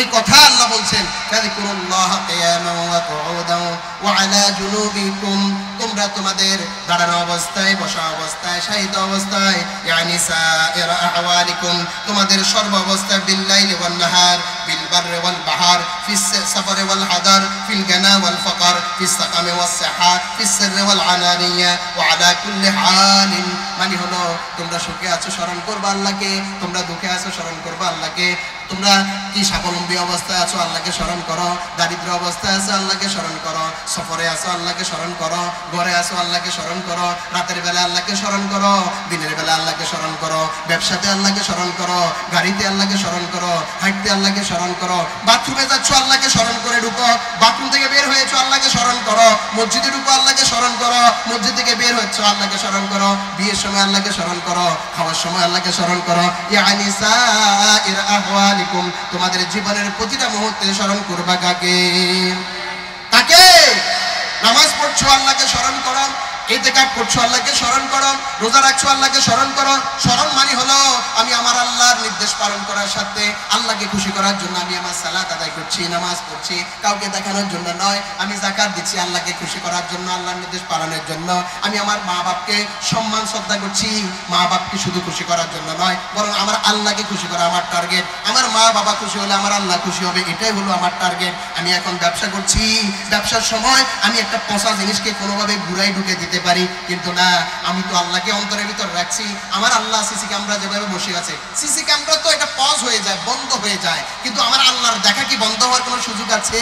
এই কথা আল্লাহ বলছেন ফাযকুরুল্লাহা কিয়ামান ওয়া কুউদান ওয়া আলা জুনুবিকুম, তোমরা তোমাদের দাঁড়ানো অবস্থায়, বসা অবস্থায়, শায়িত অবস্থায়, ইয়ানি সাইরা আহওয়ালিকুম, তোমাদের সর্ব অবস্থায়, বিল লাইলি ওয়ান নাহার, বিল বাররি ওয়াল বাহার, ফিস সাফারি ওয়াল হাদার, ফিল গানা ওয়াল ফাকর, ফিস সাকামি ওয়াস সাহা, ফিস সিররি ওয়াল আলানিয়া ওয়া আলা কুল্লি হালিন। মানে হলো তোমরা সুখে আছো স্মরণ করবা আল্লাহকে, তোমরা দুঃখে আছো স্মরণ করবা আল্লাহকে, তোমরা কি স্বাবলম্বী অবস্থায় আছো আল্লাহকে স্মরণ করো, দারিদ্র অবস্থায় আছো আল্লাহকে স্মরণ করো, সফরে আছো আল্লাহকে স্মরণ করো, ঘরে আছো আল্লাহকে স্মরণ করো, রাতের বেলা আল্লাহকে স্মরণ করো, দিনের বেলা আল্লাহকে স্মরণ করো, ব্যবসাতে আল্লাহকে স্মরণ করো, গাড়িতে আল্লাহকে স্মরণ করো, হাঁটতে আল্লাহকে স্মরণ করো, বাথরুমে যাচ্ছ আল্লাহকে স্মরণ করে ঢুকো, বাথরুম থেকে বের হয়েছো আল্লাহকে স্মরণ করো, মসজিদে ঢুকো আল্লাহকে স্মরণ করো, মসজিদ থেকে বের হচ্ছ আল্লাহকে স্মরণ করো, বিয়ের সময় আল্লাহকে স্মরণ করো, খাওয়ার সময় আল্লাহকে স্মরণ করো। ইয়ানি সাইরা আহওয়ালিকুম, তোমাদের জীবনের প্রতিটা মুহূর্তে স্মরণ করবা কাকে? কাকে? নামাজ পড়ছো আল্লাহকে স্মরণ করো, ইতিকাফ করছো আল্লাহকে স্মরণ করো, রোজা রাখছো আল্লাহকে স্মরণ করো। স্মরণ মানে হলো আমি আমার আল্লাহর নির্দেশ পালন করার সাথে আল্লাহকে খুশি করার জন্য আমি আমার সালাত আদায় করছি, নামাজ পড়ছি, কাউকে দেখানোর জন্য নয়। আমি যাকাত দিচ্ছি আল্লাহকে খুশি করার জন্য, আল্লাহর নির্দেশ পালনের জন্য। আমি আমার মা বাপকে সম্মান শ্রদ্ধা করছি, মা বাপকে শুধু খুশি করার জন্য নয়, বরং আমার আল্লাহকে খুশি করা আমার টার্গেট। আমার মা বাবা খুশি হলে আমার আল্লাহ খুশি হবে, এটাই হলো আমার টার্গেট। আমি এখন ব্যবসা করছি, ব্যবসার সময় আমি একটা পচা জিনিসকে কোনোভাবে ঘুরাই ঢুকে দিতে পারি, কিন্তু না, আমি তো আল্লাহকে অন্তরের ভিতর রাখছি। আমার আল্লাহ সিসি ক্যামেরা যেভাবে বসে আছে, সিসি ক্যামেরা তো এটা পজ হয়ে যায়, বন্ধ হয়ে যায়, কিন্তু আমার আল্লাহর দেখা কি বন্ধ হওয়ার কোনো সুযোগ আছে?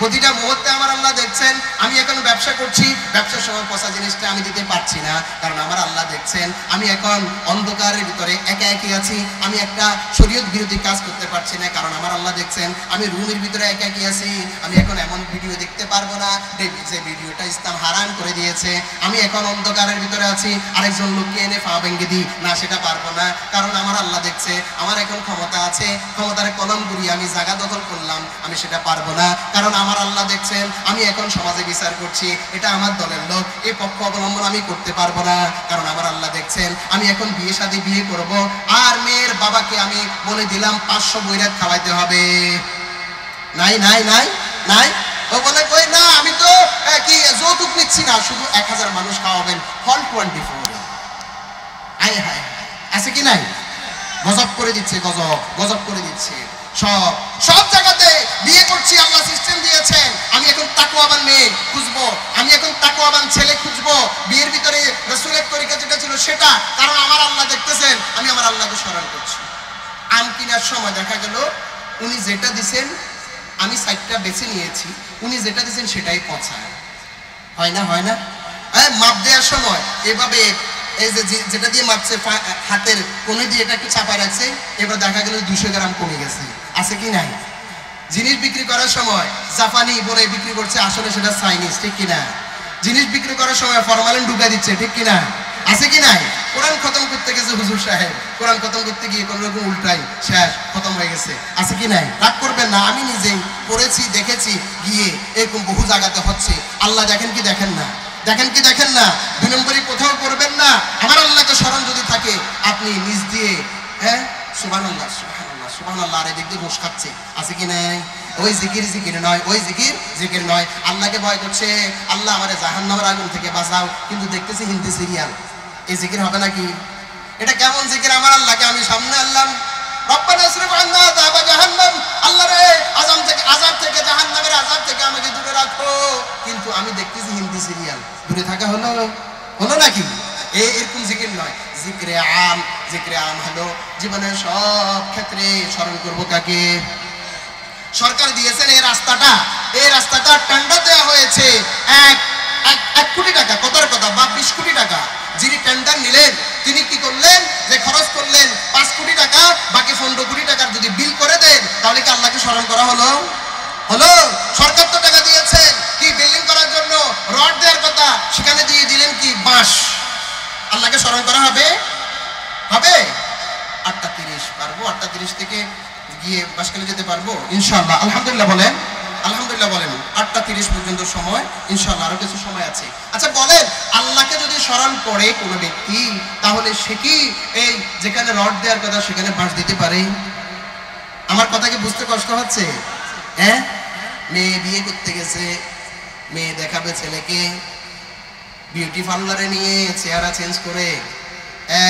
প্রতিটা মুহূর্তে আমার আল্লাহ দেখছেন। আমি এখন ব্যবসা করছি, ব্যবসার সময় পচা জিনিসটা আমি দিতে পারছি না, কারণ আমার আল্লাহ দেখছেন। আমি এখন অন্ধকারের ভিতরে একা একই আছি, আমি একটা শরীয়ত বিরোধী কাজ করতে পারছি না, কারণ আমার আল্লাহ দেখছেন। আমি রুমের ভিতরে একা একই আছি, আমি এখন এমন ভিডিও দেখতে পারবো না যে ভিডিওটা ইসলাম হারাম করে দিয়েছে। আমি এখন অন্ধকারের ভিতরে আছি, আরেকজন লোককে এনে পা ভেঙে দিই না, সেটা পারবো না, কারণ আমার আল্লাহ দেখছে। আমার এখন ক্ষমতা আছে, ক্ষমতার কলম ঘুরিয়ে আমি জায়গা দখল করলাম, আমি সেটা পারবো না, কারণ আমার আল্লাহ দেখছেন। আমি এখন সমাজে বিচার করছি, এটা আমার দলের লোক, এই পক্ষ অবলম্বন আমি করতে পারবো না, কারণ আমার আল্লাহ দেখছেন। আমি এখন বিয়ে করব, আর মেয়ের বাবাকে আমি বলে দিলাম 500 বৈরাত খাওয়াইতে হবে। নাই নাই নাই নাই, ও বলে কই না, আমি তো কি যৌতুক নিচ্ছি না, শুধু 1000 মানুষ খাওয়াবেন, হল 24। হায় হায়, আছে কি নাই? গজব করে দিচ্ছে, গজব করে দিচ্ছে। সব জায়গাতে বিয়ে করছি, আল্লাহ সিস্টেম দিয়েছেন। আমি এখন তাকওয়া সেটা, কারণ আমার আল্লাহ দেখতেছেন, আমি আমার আল্লাহকে স্মরণ করছি। আম কেনার সময় দেখা গেল উনি যেটা দিছেন আমি সাইডটা বেছে নিয়েছি, উনি যেটা দিছেন সেটাই পচায়, হয় না? হয় না? মাপ দেওয়ার সময় এভাবে এই যে যেটা দিয়ে মাপছে হাতের কোণে দিয়ে এটা একটু চাপায় রাখছে, এবার দেখা গেল 200 গ্রাম কমে গেছে, আছে কি নাই? জিনিস বিক্রি করার সময় জাপানি বলে বিক্রি করছে, আসলে সেটা চাইনিজ, ঠিক কিনা? জিনিস বিক্রি করার সময় ফরমালিন ঢুকা দিচ্ছে, ঠিক কিনা? আছে কি নাই? কোরআন খতম করতে গেছে হুজুর সাহেব, কোরআন খতম করতে গিয়ে কোন রকম উল্টাই শেষ, খতম হয়ে গেছে, আছে কি নাই? রাগ করবেন না, আমি নিজেই পড়েছি, দেখেছি, গিয়ে এরকম বহু জায়গাতে হচ্ছে। আল্লাহ দেখেন কি দেখেন না? দেখেন কি দেখেন না? 2 নম্বরই কোথাও করবেন না। আমার আল্লাহকে স্মরণ যদি থাকে, আপনি নিজ দিয়ে সুবহানাল্লাহ সুবহানাল্লাহ সুবহানাল্লাহ, আর এদিক দিয়ে ঘুষ খাচ্ছে, আছে কি নাই? ওই জিকির জিকির নয়, ওই জিকির জিকির নয়। আল্লাহকে ভয় করছে, আল্লাহ আমারে জাহান্নামের আগুন থেকে বাঁচাও, কিন্তু দেখতেছি হিন্দি সিরিয়াল, এই জিকির হবে নাকি? এটা কেমন জিকির? আমার আল্লাহকে আমি সামনে আনলাম, রব্বানা ইসরিফ আন্না আযাবা জাহান্নাম, আল্লাহ রে আযাব থেকে জাহান্নামের আযাব থেকে আমাকে দূরে রাখো, কিন্তু আমি দেখতেছি হিন্দি সিরিয়াল, দূরে থাকা হলো নাকি? এরকম জিকির নয়। জিকরে আম হলো জীবনের সব ক্ষেত্রে স্মরণ করবো কাকে? সরকার দিয়েছেন এই রাস্তাটা টেন্ডার দেওয়া হয়েছে 1 কোটি টাকা, কথার কথা, বা 20 কোটি টাকা। যিনি টেন্ডার নিলেন তিনি কি করলেন, যে খরচ করলেন 5 কোটি টাকা, বাকি 15 কোটি টাকার যদি বিল করে দেন, তাহলে কি আল্লাহকে স্মরণ করা হলো? সরকার তো টাকা দিয়েছে কি বিল্ডিং করার জন্য, রড দেওয়ার কথা, সেখানে দিয়ে দিলেন কি বাঁশ। আল্লাহকে স্মরণ করা হবে? 8:30 পারবো? 8:30 থেকে গিয়ে বাসখালী যেতে পারবো ইনশাআল্লাহ? আলহামদুলিল্লাহ বলেন, আলহামদুলিল্লাহ বলেন। 8:30 পর্যন্ত সময়, ইনশাআল্লাহ আরো কিছু সময় আছে। আচ্ছা বলেন, আল্লাহকে যদি স্মরণ করে কোনো ব্যক্তি, তাহলে সে কি এই যেখানে রড দেওয়ার কথা সেখানে বাঁশ দিতে পারে? আমার কথা কি বুঝতে কষ্ট হচ্ছে? মেয়ে বিয়ে করতে গেছে, মেয়ে দেখাবে ছেলেকে, বিউটি পার্লারে নিয়ে চেহারা চেঞ্জ করে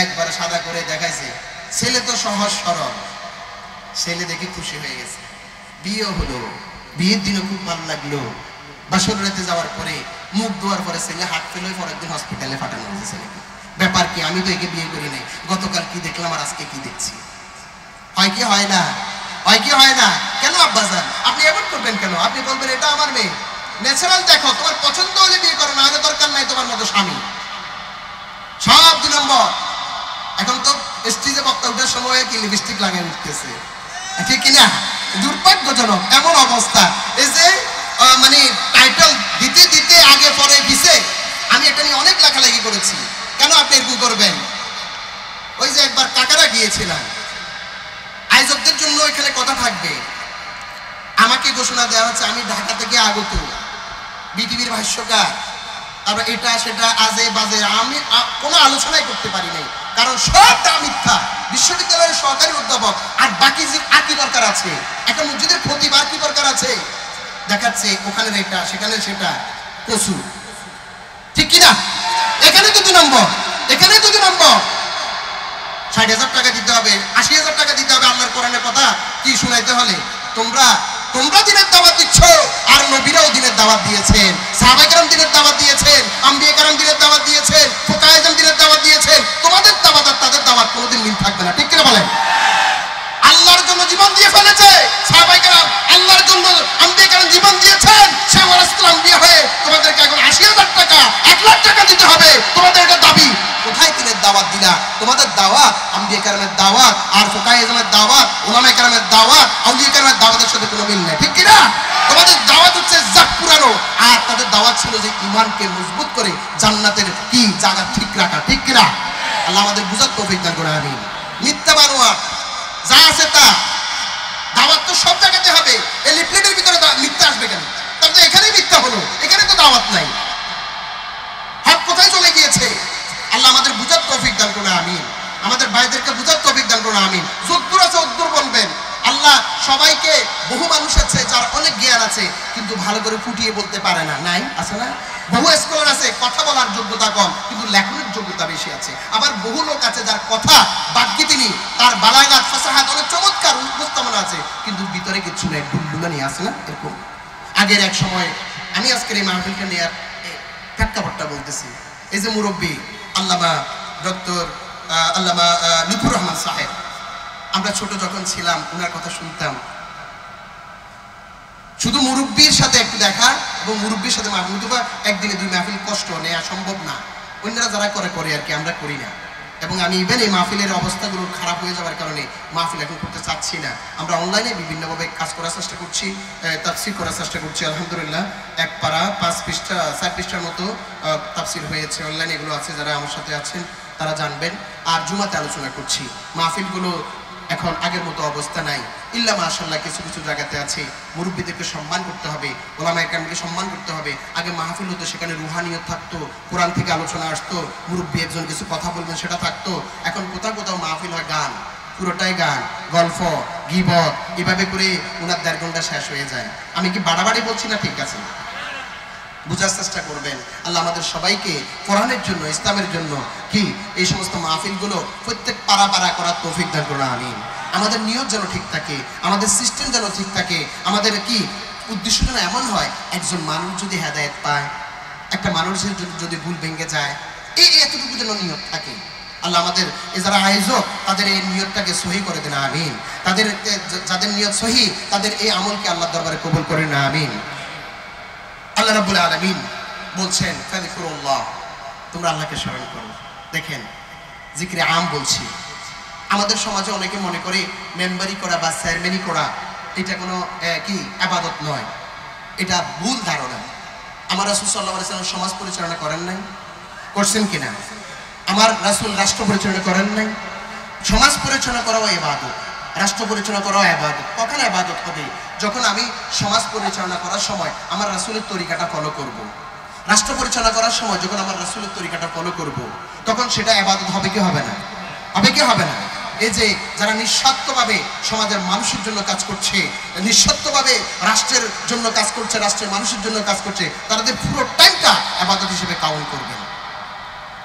একবার সাদা করে দেখাইছে, ছেলে তো সহজ সরল, ছেলে দেখে খুশি হয়ে গেছে, বিয়ে হলো, বিয়ের দিনও খুব ভালো লাগলো। বাসর রাতে যাওয়ার পরে মুখ ধোয়ার পরে ছেলে হাত ফেলে পরের দিন হসপিটালে পাঠানো হয়েছে ছেলেকে। ব্যাপার কি? আমি তো একে বিয়ে করি নাই, গতকাল কি দেখলাম আর আজকে কি দেখছি। হয় কি হয় না? হয় কি হয় না? কেন আব্বাজান আপনি এমন করবেন কেন? আপনি বলবেন এটা আমার মেয়ে, ন্যাচারাল দেখো, তোমার পছন্দ হলে বিয়ে করো, না হলে দরকার নাই তোমার মতো স্বামী। সব 2 নম্বর। এখন তো স্টেজে বক্তা উঠার সময় কি লিপস্টিক লাগাই উঠতেছে, ঠিক কিনা? দুর্ভাগ্যজনক এমন অবস্থা। এই যে মানে টাইটেল দিতে দিতে আগে পরে দিছে, আমি এটা নিয়ে অনেক লেখালেখি করেছি। কেন আপনি এরকম করবেন? ওই যে একবার কাকারা গিয়েছিলাম, আয়োজকদের জন্য এখানে কথা থাকবে, আমাকে ঘোষণা দেওয়া হচ্ছে আমি ঢাকা থেকে আগত, বিটিভির ভাষ্যকার, তারপর এটা সেটা আজে বাজে, আমি কোনো আলোচনাই করতে পারি নাই, কারণ সবটা মিথ্যা। বিশ্ববিদ্যালয়ের সহকারী অধ্যাপক, আর বাকি যে আর কি দরকার আছে? একটা মসজিদের প্রতিবার কি দরকার আছে? দেখাচ্ছে ওখানে এটা সেখানে সেটা, কসু, ঠিক কিনা? এখানে তো 2 নম্বর, এখানে তো 2 নম্বর। 60,000 টাকা দিতে হবে, 80,000 টাকা দিতে হবে আল্লাহর কোরআনের কথা কি শুনাইতে হলে। তোমরা দিনের দাওয়াত দিচ্ছ, আর নবীরাও দিনের দাওয়াত দিয়েছেন, সাহাবায়ে কেরাম দিনের দাওয়াত দিয়েছেন, আম্বিয়া কেরাম দিনের দাওয়াত দিয়েছেন, ফুকাহায়ে আযম দিনের দাওয়াত দিয়েছেন। তোমাদের দাওয়াত আর তাদের দাওয়াত কোনোদিন মিল থাকবে না, ঠিক কিনা বলেন? আল্লাহর জন্য জীবন দিয়ে ফেলেছে সাহাবায়ে কেরাম, আল্লাহর জন্য আম্বিয়া কেরাম জীবন দিয়েছেন। সে ওয়ারাসাতুল আম্বিয়া হয়ে তোমাদেরকে এখন 80,000 টাকা 1 লাখ টাকা দিতে হবে, তোমাদের এটা দাবি। কোথায় দিনের দাওয়াত দিলা? তোমাদের দাওয়াত আম্বিয়া কেরামের দাওয়াত, আর ফুকাহায়ে আযমের দাওয়াত, উলামায়ে কেরামের দাওয়াত, আউলিয়া কেরামের দাওয়াতের সাথে কোনো মিল নেই, ঠিক কিনা? তোমাদের দাওয়াত হচ্ছে জাক পুরানো, আর তাদের দাওয়াত ছিল যে ঈমানকে মজবুত করে জান্নাতের কি জায়গা ঠিক রাখা, ঠিক কিনা? আল্লাহ আমাদের বুঝার তৌফিক দান করে। আমিন। মিথ্যা বানোয়াট যা আছে তা, দাওয়াত তো সব জায়গাতে হবে, এই লিফলেটের ভিতরে মিথ্যা আসবে কেন? তাহলে তো এখানেই মিথ্যা হলো, এখানে তো দাওয়াত নাই। হক কোথায় চলে গিয়েছে? আল্লাহ আমাদের বুঝার তৌফিক দান করে। আমিন। আমাদের ভাইদেরকে বুঝার তৌফিক দান করে। আমিন। যদ্দূর আছে অদ্দূর বলবেন। আল্লাহ সবাইকে, বহু মানুষ আছে যার অনেক জ্ঞান আছে কিন্তু ভালো করে ফুটিয়ে বলতে পারে না, নাই আছে না? বহু স্কলার আছে কথা বলার যোগ্যতা কম কিন্তু লেখনের যোগ্যতা বেশি আছে। আবার বহু লোক আছে যার কথা বাক্যে তিনি, তার বালাগাত ফাসাহাত অনেক চমৎকার উপস্থাপনা আছে কিন্তু ভিতরে কিছু নেই, ঢুলঢুলা নিয়ে আসে না এরকম। আগের এক সময় আমি আজকের এই মাহফিলটা নিয়ে প্রেক্ষাপটটা বলতেছি। এই যে মুরব্বী আল্লামা ডক্টর আল্লামা লুৎফুর রহমান সাহেব। আমরা ছোট যখন ছিলাম ওনার কথা শুনতাম। শুধু মুরব্বীর সাথে একটু দেখা এবং মুরব্বীর সাথে মাহফিল, একদিনে 2 মাহফিল কষ্ট নেওয়া সম্ভব না, অন্যরা যারা করে আর কি, আমরা করি না। এবং আমি ইভেন এই মাহফিলের অবস্থাগুলো খারাপ হয়ে যাওয়ার কারণে মাহফিল এখন করতে চাচ্ছি না। আমরা অনলাইনে বিভিন্নভাবে কাজ করার চেষ্টা করছি, তাফসির করার চেষ্টা করছি। আলহামদুলিল্লাহ 1 পারা 5 পৃষ্ঠা 4 পৃষ্ঠার মতো তাফসির হয়েছে, অনলাইনে এগুলো আছে, যারা আমার সাথে আছেন তারা জানবেন। আর জুমাতে আলোচনা করছি। মাহফিলগুলো এখন আগের মতো অবস্থা নাই, ইল্লা মাশাআল্লাহ কিছু কিছু জায়গাতে আছে। মুরব্বীদেরকে সম্মান করতে হবে, ওলামায়ে কেরামকে সম্মান করতে হবে। আগে মাহফিল হতো, সেখানে রুহানিয়ত থাকতো, কোরআন থেকে আলোচনা আসতো, মুরব্বী একজন কিছু কথা বলবেন সেটা থাকতো। এখন কোথাও কোথাও মাহফিল হয় গান, পুরোটাই গান, গল্প, গীবত, এভাবে করে ওনার 1.5 ঘন্টা শেষ হয়ে যায়। আমি কি বাড়াবাড়ি বলছি না? ঠিক আছে, বুঝার চেষ্টা করবেন। আল্লাহ আমাদের সবাইকে কোরআনের জন্য, ইসলামের জন্য কি এই সমস্ত মাহফিলগুলো প্রত্যেক পাড়া পাড়া করার তৌফিক দান করুন, আমিন। আমাদের নিয়ত যেন ঠিক থাকে, আমাদের সিস্টেম যেন ঠিক থাকে, আমাদের কি উদ্দেশ্য যেন এমন হয়, একজন মানুষ যদি হেদায়েত পায়, একটা মানুষের যদি ভুল ভেঙে যায়, এতটুকু যেন নিয়ত থাকে। আল্লাহ আমাদের যারা আয়োজক তাদের এই নিয়তটাকে সহি করে দেন, আমিন। তাদের যাদের নিয়ত সহি, তাদের এই আমলকে আল্লাহর দরবারে কবুল করেন, আমিন। আল্লাহ রাব্বুল আলামিন বলছেন, ফাযকুরুল্লাহ, তোমরা আল্লাহকে স্মরণ করো। দেখেন, জিকিরে আম বলছি। আমাদের সমাজে অনেকে মনে করে মেম্বারি করা বা চেয়ারম্যানি করা এটা কোনো কি ইবাদত নয়। এটা ভুল ধারণা। আমার রাসূল সাল্লাল্লাহু আলাইহি ওয়াসাল্লাম সমাজ পরিচালনা করেন নাই? করছেন কিনা? আমার রাসূল রাষ্ট্র পরিচালনা করেন নাই? সমাজ পরিচালনা করাও ইবাদত, রাষ্ট্র পরিচালনা করাও ইবাদত। কখন ইবাদত হবে? যখন আমি সমাজ পরিচালনা করার সময় আমার রাসূলের তরিকাটা ফলো করব। রাষ্ট্র পরিচালনা করার সময় যখন আমার রাসূলের তরিকাটা ফলো করব, তখন সেটা ইবাদত হবে কি হবে না? হবে কি হবে না? এই যে যারা নিঃস্বার্থভাবে সমাজের মানুষের জন্য কাজ করছে, নিঃস্বার্থভাবে রাষ্ট্রের জন্য কাজ করছে, রাষ্ট্রের মানুষের জন্য কাজ করছে, তাদের পুরো টাইমটা ইবাদত হিসেবে কাউন্ট করবে।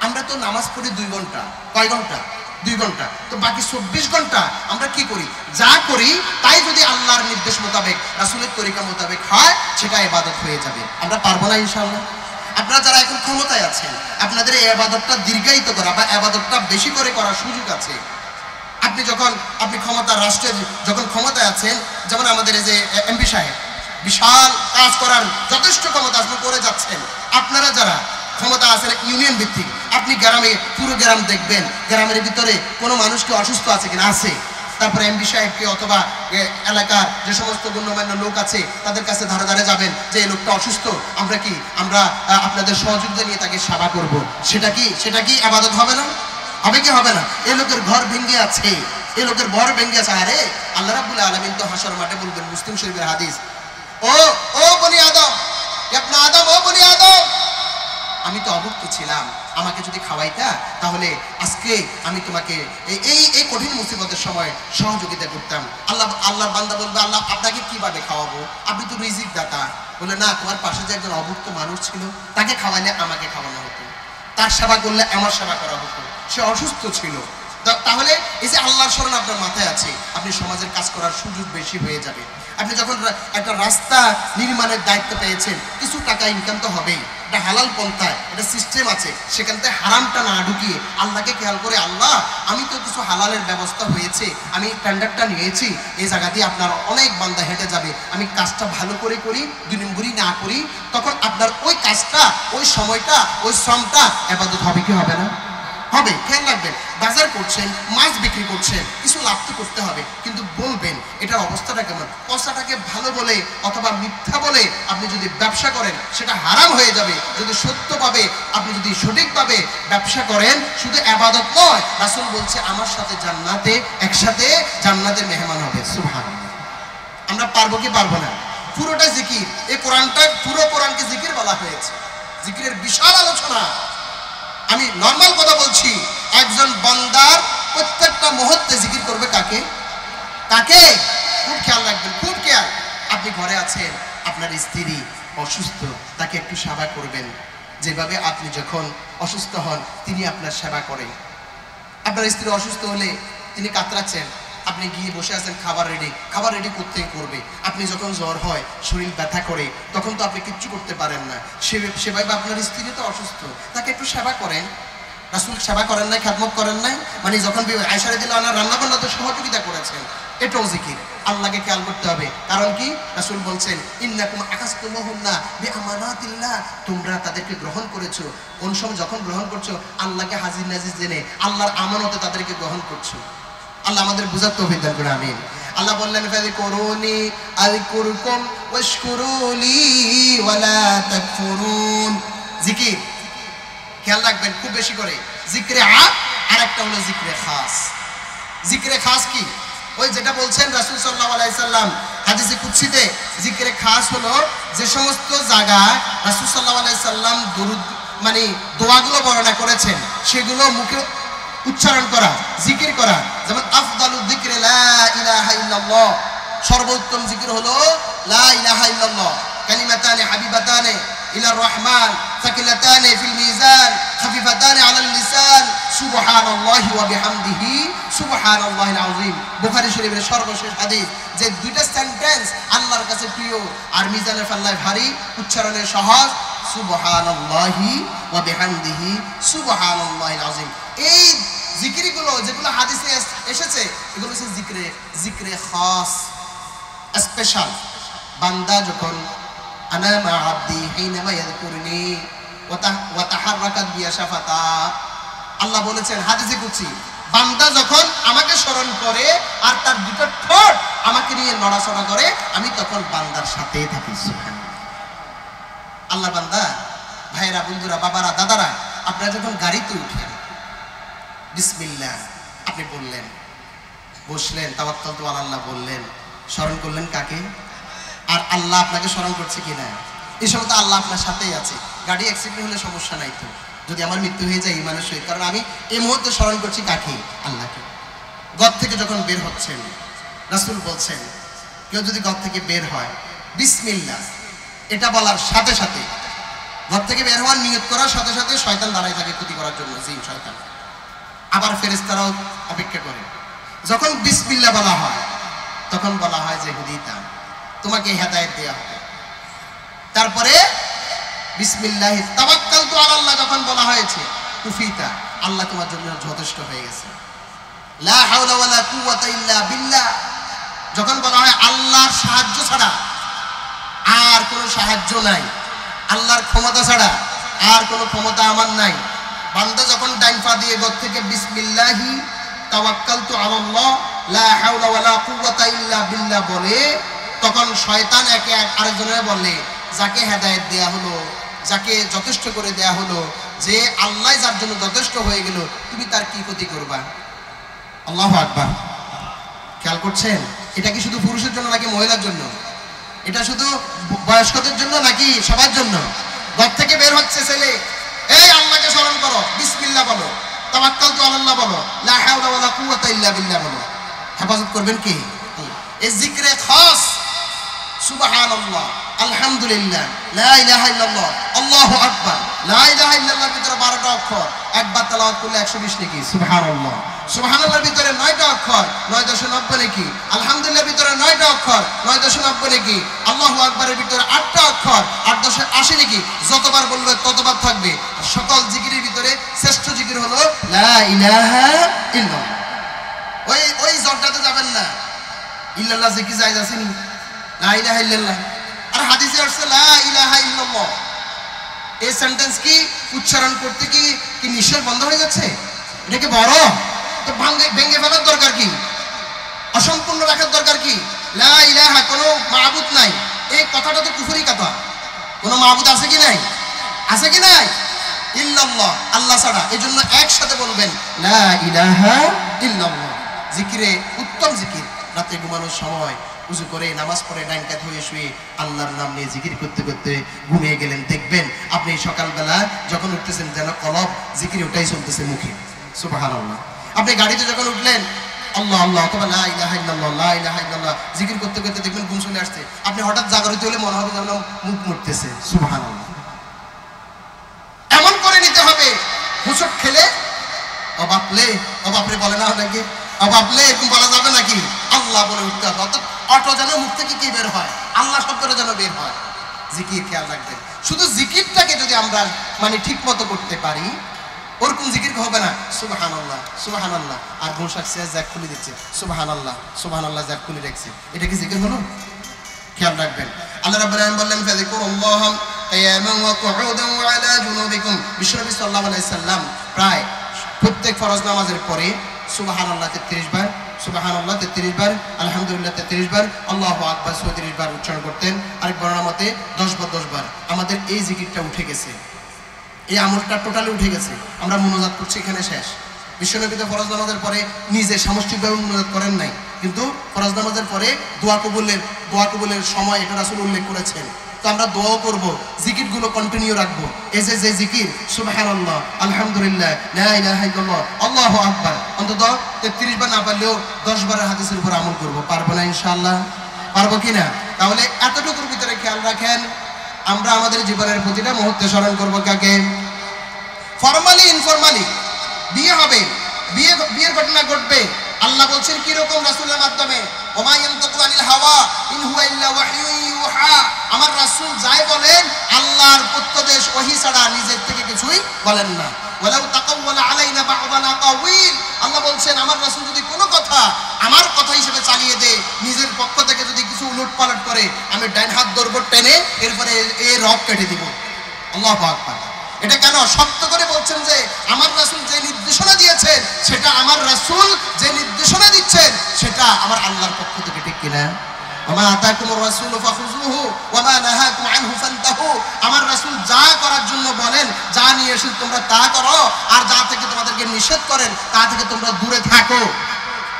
আমরা তো নামাজ পড়ি 2 ঘন্টা, কয় ঘন্টা? 2 ঘন্টা। তো বাকি 24 ঘন্টা আমরা কি করি? যা করি তাই যদি আল্লাহর নির্দেশ মোতাবেক, রাসূলের তরিকা মোতাবেক হয়, সেটা ইবাদত হয়ে যাবে। আমরা পারবো না ইনশাআল্লাহ? আপনারা যারা এখন ক্ষমতায় আছেন, আপনাদের এই ইবাদতটা দীর্ঘায়িত করা বা ইবাদতটা বেশি করে করার সুযোগ আছে। আপনি ক্ষমতার রাষ্ট্রের যখন ক্ষমতায় আছেন, যেমন আমাদের এই যে এমপি সাহেব, বিশাল কাজ করার যথেষ্ট ক্ষমতা আপনি করে যাচ্ছেন। আপনারা যারা ক্ষমতা আছেন ইউনিয়ন ভিত্তিক, আপনি গ্রামে পুরো গ্রাম দেখবেন, গ্রামের ভিতরে কোনো মানুষকে অসুস্থ আছে কিনা? আছে। তারপরে এমপি সাহেবকে অথবা এলাকার যে সমস্ত গণ্যমান্য লোক আছে তাদের কাছে ধারে ধারে যাবেন যে এই লোকটা অসুস্থ, আমরা আপনাদের সহযোগিতা নিয়ে তাকে সেবা করব। সেটা কি ইবাদত হবে না? হবে কি হবে না? এই লোকের ঘর ভেঙে আছে, এই লোকের ঘর ভেঙে আছে। আরে আল্লাহ রাব্বুল আলামিন তো হাসর মাঠে বলবেন, মুসলিম শরীফের হাদিস, ও বনি আদম, ইবনে আদম, ও বনি আদম, আমি তো অভুক্ত ছিলাম, আমাকে যদি খাওয়াইতা তাহলে আজকে আমি তোমাকে এই কঠিন মুসিবতের সময় সহযোগিতা করতাম। আল্লাহর বান্দা বলবে, আল্লাহ আপনাকে কিভাবে খাওয়াবো? আপনি তো রিজিক দাতা। বলে, না, তোমার পাশে যে একজন অভুক্ত মানুষ ছিল তাকে খাওয়াইলে আমাকে খাওয়ানো হতো, তার সেবা করলে আমার সেবা করা হতো, সে অসুস্থ ছিল। তাহলে এই যে আল্লাহর স্মরণ আপনার মাথায় আছে, আপনি সমাজের কাজ করার সুযোগ বেশি হয়ে যাবে। আপনি যখন একটা রাস্তা নির্মাণের দায়িত্ব পেয়েছেন, কিছু টাকা ইনকাম তো হবেই, এটা হালাল পন্থায়, এটা সিস্টেম আছে, সেখান থেকে হারামটা না ঢুকিয়ে আল্লাহকে খেয়াল করে, আল্লাহ আমি তো কিছু হালালের ব্যবস্থা হয়েছে, আমি টেন্ডারটা নিয়েছি, এই জায়গা দিয়ে আপনার অনেক বান্দা হেঁটে যাবে, আমি কাজটা ভালো করে করি, 2 নম্বরই না করি, তখন আপনার ওই কাজটা, ওই সময়টা, ওই শ্রমটা ইবাদত হবে কি হবে না? হবে। খেয়াল রাখবেন, বাজার করছেন, মাছ বিক্রি করছেন, কিছু লাভ তো করতে হবে, কিন্তু বলবেন এটার অবস্থাটা কেমন। পয়সাটাকে ভালো বলে অথবা মিথ্যা বলে আপনি যদি ব্যবসা করেন, সেটা হারাম হয়ে যাবে। যদি সত্যভাবে আপনি যদি সঠিকভাবে ব্যবসা করেন, শুধু ইবাদত নয়, রাসূল বলছে আমার সাথে জান্নাতে, একসাথে জান্নাতের মেহমান হবে। সুবহানাল্লাহ। আমরা পারবো কি পারবো না? পুরোটা জিকির, এই কোরআনটা, পুরো কোরআনকে জিকির বলা হয়েছে। জিকিরের বিশাল আলোচনা। আমি নর্মাল কথা বলছি, একজন বান্দার প্রত্যেকটা মুহূর্তে জিকির করবে কাকে? কাকে? খুব খেয়াল রাখবেন, খুব খেয়াল। আপনি ঘরে আছেন, আপনার স্ত্রী অসুস্থ, তাকে একটু সেবা করবেন, যেভাবে আপনি যখন অসুস্থ হন তিনি আপনার সেবা করেন। আপনার স্ত্রী অসুস্থ হলে তিনি কাতরাচ্ছেন, আপনি গিয়ে বসে আছেন, খাবার রেডি করতে করবে। আপনি যখন জ্বর হয়, শরীর ব্যথা করে, তখন তো আপনি কিচ্ছু করতে পারেন না, সেভাবে আপনার স্ত্রী তো অসুস্থ, তাকে একটু সেবা করেন। রাসূল সেবা করেন নাই, খেদমত করেন নাই, মানে যখন আয়েশা রাদিয়াল্লাহু আনহা রান্না বান্নাতে সহযোগিতা করেছেন, এটাও জিকির। আল্লাহকে খেয়াল করতে হবে, কারণ কি রাসূল বলছেন ইন্নাকুম আকাসতুমুহুন্না বিআমানাতিল্লাহ, তোমরা তাদেরকে গ্রহণ করেছো। কোন সময়? যখন গ্রহণ করছো আল্লাহকে হাজির নাজির জেনে আল্লাহর আমানতে তাদেরকে গ্রহণ করছো। আল্লাহ আমাদের বুঝার তৌফিক দান করে, আমিন। আল্লাহ বললেন ফাযকুরুনি আযকুরকুম ওয়াশকুরুলি ওয়ালা তাকফুরুন। জিকির খেয়াল রাখবেন খুব বেশি করে, জিকরে আম আর একটা হলো জিকরে খাস। জিকরে খাস কি? ওই যেটা বলছেন রাসূল সাল্লাল্লাহু আলাইহি সাল্লাম হাদিসে কুদসিতে, জিকরে খাস হলো যে সমস্ত জায়গায় রাসূল সাল্লাল্লাহু আলাইহি সাল্লাম দুরূদ মানে দোয়াগুলো বর্ণনা করেছেন সেগুলো মুখে উচ্চারণ করা, জিকির করা। যেমন আফদালু যিকরি লা ইলাহা ইল্লাল্লাহ, সর্বোত্তম জিকির হলো লা ইলাহা ইল্লাল্লাহ। কালিমাতানি হাবিবাতানি ইলার রহমান সাকিলাতানি ফিল মিজান খাফিফাতানি আলাল লিসান সুবহানাল্লাহি ওয়া বিহামদিহি সুবহানাল্লাহিল আযীম। বুখারী শরীফের সর্বশেষ হাদিস, যে দুইটা সেন্টেন্স আল্লাহর কাছে প্রিয় আর মিজানের পাল্লায় ভারী, উচ্চারণে সহজ, সুবহানাল্লাহি ওয়া বিহামদিহি সুবহানাল্লাহিল আযীম। এই জিকিরগুলো যেগুলো হাদিসে এসেছে এগুলো হচ্ছে জিকরে খাস, স্পেশাল। বান্দা যখন আনা মা আবদি হিনামা ইয়াযকুরনি ওয়া তাহাররাকাত বিয়া শাফাতা, আল্লাহ বলেছেন হাদিসে কুদসি, বান্দা যখন আমাকে স্মরণ করে আর তার দুটো ঠোঁট আমাকে নিয়ে নড়াচড়া করে, আমি তখন বান্দার সাথেই থাকি। সুবহানাল্লাহ। আল্লাহ বান্দা, ভাইরা, বন্ধুরা, বাবারা, দাদারা, আপনারা যখন গাড়িতে উঠেন বিসমিল্লাহ আপনি বললেন, বসলেন, তাওয়াক্কালতু আলাল্লাহ বললেন, স্মরণ করলেন কাকে? আর আল্লাহ আপনাকে স্মরণ করছে কিনা? এই সময় তো আল্লাহ আপনার সাথেই আছে। গাড়ি অ্যাক্সিডেন্ট হলে সমস্যা নাই তো, যদি আমার মৃত্যু হয়ে যায় ইমানের সহিত, কারণ আমি এই মুহূর্তে স্মরণ করছি কাকে? আল্লাহকে। ঘর থেকে যখন বের হচ্ছেন রাসূল বলছেন, কেউ যদি ঘর থেকে বের হয় বিসমিল্লাহ এটা বলার সাথে সাথে, ঘর থেকে বের হওয়ার নিয়ত করার সাথে সাথে শয়তান দাঁড়ায় থাকে ক্ষতি করার জন্য, জিন শয়তান। আবার ফেরেশতারাও অপেক্ষা করে। যখন বিসমিল্লাহ বলা হয় তখন বলা হয় যে হুদিতা, তোমাকে হেদায়েত দেয়া হবে। তারপরে বিসমিল্লাহি তাওয়াক্কালতু আলাল্লাহ যখন বলা হয়েছে, কুফিতা, আল্লাহ তোমার জন্য যথেষ্ট হয়ে গেছে। লা হাওলা ওয়ালা কুওয়াতা ইল্লা বিল্লাহ যখন বলা হয় আল্লাহর সাহায্য ছাড়া আর কোনো সাহায্য নাই, আল্লাহর ক্ষমতা ছাড়া আর কোনো ক্ষমতা আমার নাই, বান্দা যখন ডাইন পা দিয়ে ঘর থেকে বিসমিল্লাহি তাওয়াক্কালতু আলাল্লাহ লা হাওলা ওয়ালা কুওয়াতা ইল্লা বিল্লাহ বলে, তখন শয়তান একে আরেকজনের বলে, যাকে হেদায়েত দেয়া হলো, যাকে যথেষ্ট করে দেয়া হলো, যে আল্লাহ যার জন্য যথেষ্ট হয়ে গেল, তুমি তার কি ক্ষতি করবা? আল্লাহু আকবার। খেয়াল করছেন? এটা কি শুধু পুরুষের জন্য নাকি মহিলার জন্য? এটা শুধু বয়স্কদের জন্য নাকি সবার জন্য? ঘর থেকে বের হচ্ছে ছেলে, এই আল্লাহকে স্মরণ করো, বিসমিল্লাহ বলো, তাওয়াক্কালতু আলাল্লাহ বলো, লা হাওলা ওয়ালা কুওয়াতা ইল্লা বিল্লাহ বলো। হেফাজত করবেন কি? এই জিকরে খাস, সুবহানাল্লাহ, আলহামদুলিল্লাহ, লা ইলাহা ইল্লাল্লাহ, আল্লাহু আকবার। লা ইলাহা ইল্লাল্লাহর ভিতরে 12টা অক্ষর, একবার তেলাওয়াত করলে 120 নেকি। সুবহানাল্লাহ। সুবহানাল্লাহর ভিতরে 9টা অক্ষর, 9.90 নেকি। আলহামদুলিল্লাহর ভিতরে 9টা অক্ষর, 9.90 নেকি। আল্লাহু আকবারের ভিতরে 8টা অক্ষর, 8.80 নেকি। যতবার বলবে ততবার থাকবে। সকল জিকিরের ভিতরে শ্রেষ্ঠ জিকির হলো লা ইলাহা ইল্লাল্লাহ। ওই জটটাতে যাবেন না, ইল্লাল্লাহ জিকির জায়েজ আছে নি? লা ইলাহা ইল্লাল্লাহ। আর হাদিসে আসছে লা ইলাহা ইল্লাল্লাহ, এই সেন্টেন্স কি উচ্চারণ করতে কি নিঃশ্বাস বন্ধ হয়ে যাচ্ছে? এটা কি বড়? তো ভেঙে ফেলার দরকার কি? অসম্পূর্ণ রাখার দরকার কি? লা ইলাহা, কোনো মাবুদ নাই, এই কথাটা তো কুফরি কথা। কোনো মাবুদ আছে কি নাই? আছে কি নাই? ইল্লাল্লাহ, আল্লাহ ছাড়া। এজন্য একসাথে বলবেন লা ইলাহা ইল্লাল্লাহ। জিকিরে উত্তম জিকির, রাতে ঘুমানোর সময় উযু করে নামাজ পড়ে ডান কাত হয়ে শুয়ে আল্লাহর নাম নিয়ে জিকির করতে করতে ঘুমিয়ে গেলেন, দেখবেন আপনি সকালবেলা যখন উঠতেছেন যেন কলব জিকির ওটাই চলতেছে মুখে। সুবহানাল্লাহ। আপনি গাড়িতে যখন উঠলেন আল্লাহ আল্লাহ অথবা লা ইলাহা ইল্লাল্লাহ, লা ইলাহা ইল্লাল্লাহ জিকির করতে করতে দেখবেন ঘুম চলে আসছে, আপনি হঠাৎ জাগরিত হলে মনে হবে যেন মুখ মুড়তেছে। সুবহানাল্লাহ। এমন করে নিতে হবে, হুঁচট খেলে ও বাপরে বলে না নাকি, ও বাপলে এরকম বলা যাবে নাকি? আল্লাহ বলে উঠতে হবে, অর্থাৎ অটো যেন মুখ থেকে কি বের হয়? আল্লাহ শব্দটা যেন বের হয়। জিকির খেয়াল রাখবেন। শুধু জিকিরটাকে যদি আমরা মানে ঠিক মতো করতে পারি, ওরকম জিকির হবে না সুবহানাল্লাহ সুবহানাল্লাহ, আর ঘোষাচ্ছে জ্যাক খুলে দিচ্ছে সুবহানাল্লাহ সুবহানাল্লাহ, জ্যাক খুলে রাখছে, এটা কি জিকির হলো? খেয়াল রাখবেন। আল্লাহ রাব্বুল আলামিন বললেন ফাযকুরুল্লাহ কিয়ামান ওয়া কুউদান ওয়া আলা জুনুবিকুম। বিশ্বনবী সাল্লাল্লাহু আলাইহি সাল্লাম প্রায় প্রত্যেক ফরজ নামাজের পরে সুবহানাল্লাহ 33 বার, সুবহানাল্লাহ 33 বার, আলহামদুলিল্লাহ 33 বার, আল্লাহু আকবার 34 বার উচ্চারণ করতেন। আরেক বর্ণনা মতে 10 বার 10 বার। আমাদের এই জিকিরটা উঠে গেছে, এই আমলটা টোটালি উঠে গেছে। আমরা মুনাজাত করছি, এখানে শেষ। বিশ্বনবী তো ফরজ নামাজের পরে নিজে সামষ্টিকভাবে মুনাজাত করেন নাই, কিন্তু ফরজ নামাজের পরে দোয়া কবুলের সময় এটা রাসূল উল্লেখ করেছেন। তো আমরা দোয়াও করব, জিকিরগুলো কন্টিনিউ রাখবো। এই যে জিকির সুবহানাল্লাহ, আলহামদুলিল্লাহ, লা ইলাহা ইল্লাল্লাহ, আল্লাহু আকবার, অন্তত 33 বার না পারলেও 10 বারের হাদিসের উপর আমল করব। পারবো না ইনশাআল্লাহ? পারবো কিনা? তাহলে এতটুকুর ভিতরে খেয়াল রাখেন, আমরা আমাদের জীবনের প্রতিটা মুহূর্তে স্মরণ করব কাকে? ফরমালি ইনফরমালি বিয়ে হবে, বিয়ের ঘটনা ঘটবে। আল্লাহ বলছেন কি রকম রাসূলের মাধ্যমে, ওমা ইয়ানতাকু আনিল হাওয়া ইন হুয়া ইল্লা ওয়াহয়ুন ইউহা। আমার রাসূল যাই বলেন আল্লাহর প্রত্যদেশ ওহী ছাড়া নিজের থেকে কিছুই বলেন না। ওয়ালাউ তাকাওয়ালা আলাইনা বা'দানা কাওয়িল। আল্লাহ বলছেন আমার রাসূল যদি কোনো কথা আমার কথা হিসেবে চালিয়ে দেয়, নিজের পক্ষ থেকে যদি কিছু উলটপালট করে, আমি ডাইন হাত ধরব টেনে, এরপরে এই রক কেটে দিব। আল্লাহু আকবার। এটা কেন? শক্ত করে বলছেন যে আমার রাসূল যে নির্দেশনা দিয়েছেন সেটা আমার রাসূল যে নির্দেশনা দিচ্ছেন সেটা আমার আল্লাহর পক্ষ থেকে, ঠিক কিনা? ওমা আতাকুমুর রাসূলু ফাখুযুহু ওয়া মা নাহাকুম আনহু ফান্তাহু। আমার রাসূল যা করার জন্য বলেন, যা নিয়ে এসে তোমরা তা করো, আর যা থেকে তোমাদেরকে নিষেধ করেন তা থেকে তোমরা দূরে থাকো।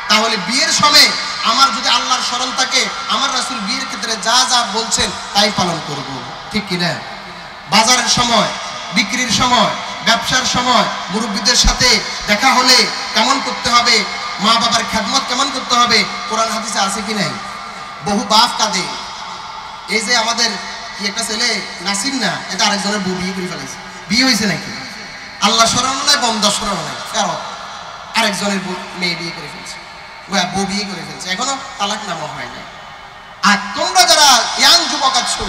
তাহলে বিয়ের সময় আমার যদি আল্লাহর স্মরণ থাকে, আমার রাসূল বিয়ের ক্ষেত্রে যা যা বলছেন তাই পালন করব, ঠিক কিনা? বাজারের সময়, বিক্রির সময়, ব্যবসার সময় মুরব্বীদের সাথে দেখা হলে কেমন করতে হবে, মা বাবার খেদমত কেমন করতে হবে, কোরআন হাদিসে আছে কি নাই? বহু বাপ কাঁদে, এই যে আমাদের কি একটা ছেলে নাসির না, এটা আরেকজনের বউ বিয়ে করে ফেলেছে। বিয়ে হয়েছে নাকি? আল্লাহ স্মরণ নাই, বন্দা স্মরণ নাই, ফেরত আরেকজনের মেয়ে বিয়ে করে ফেলছে, বউ বিয়ে করে ফেলছে, এখনো তালাক নামা হয় নাই। আর তোমরা যারা ইয়াং যুবক আছো,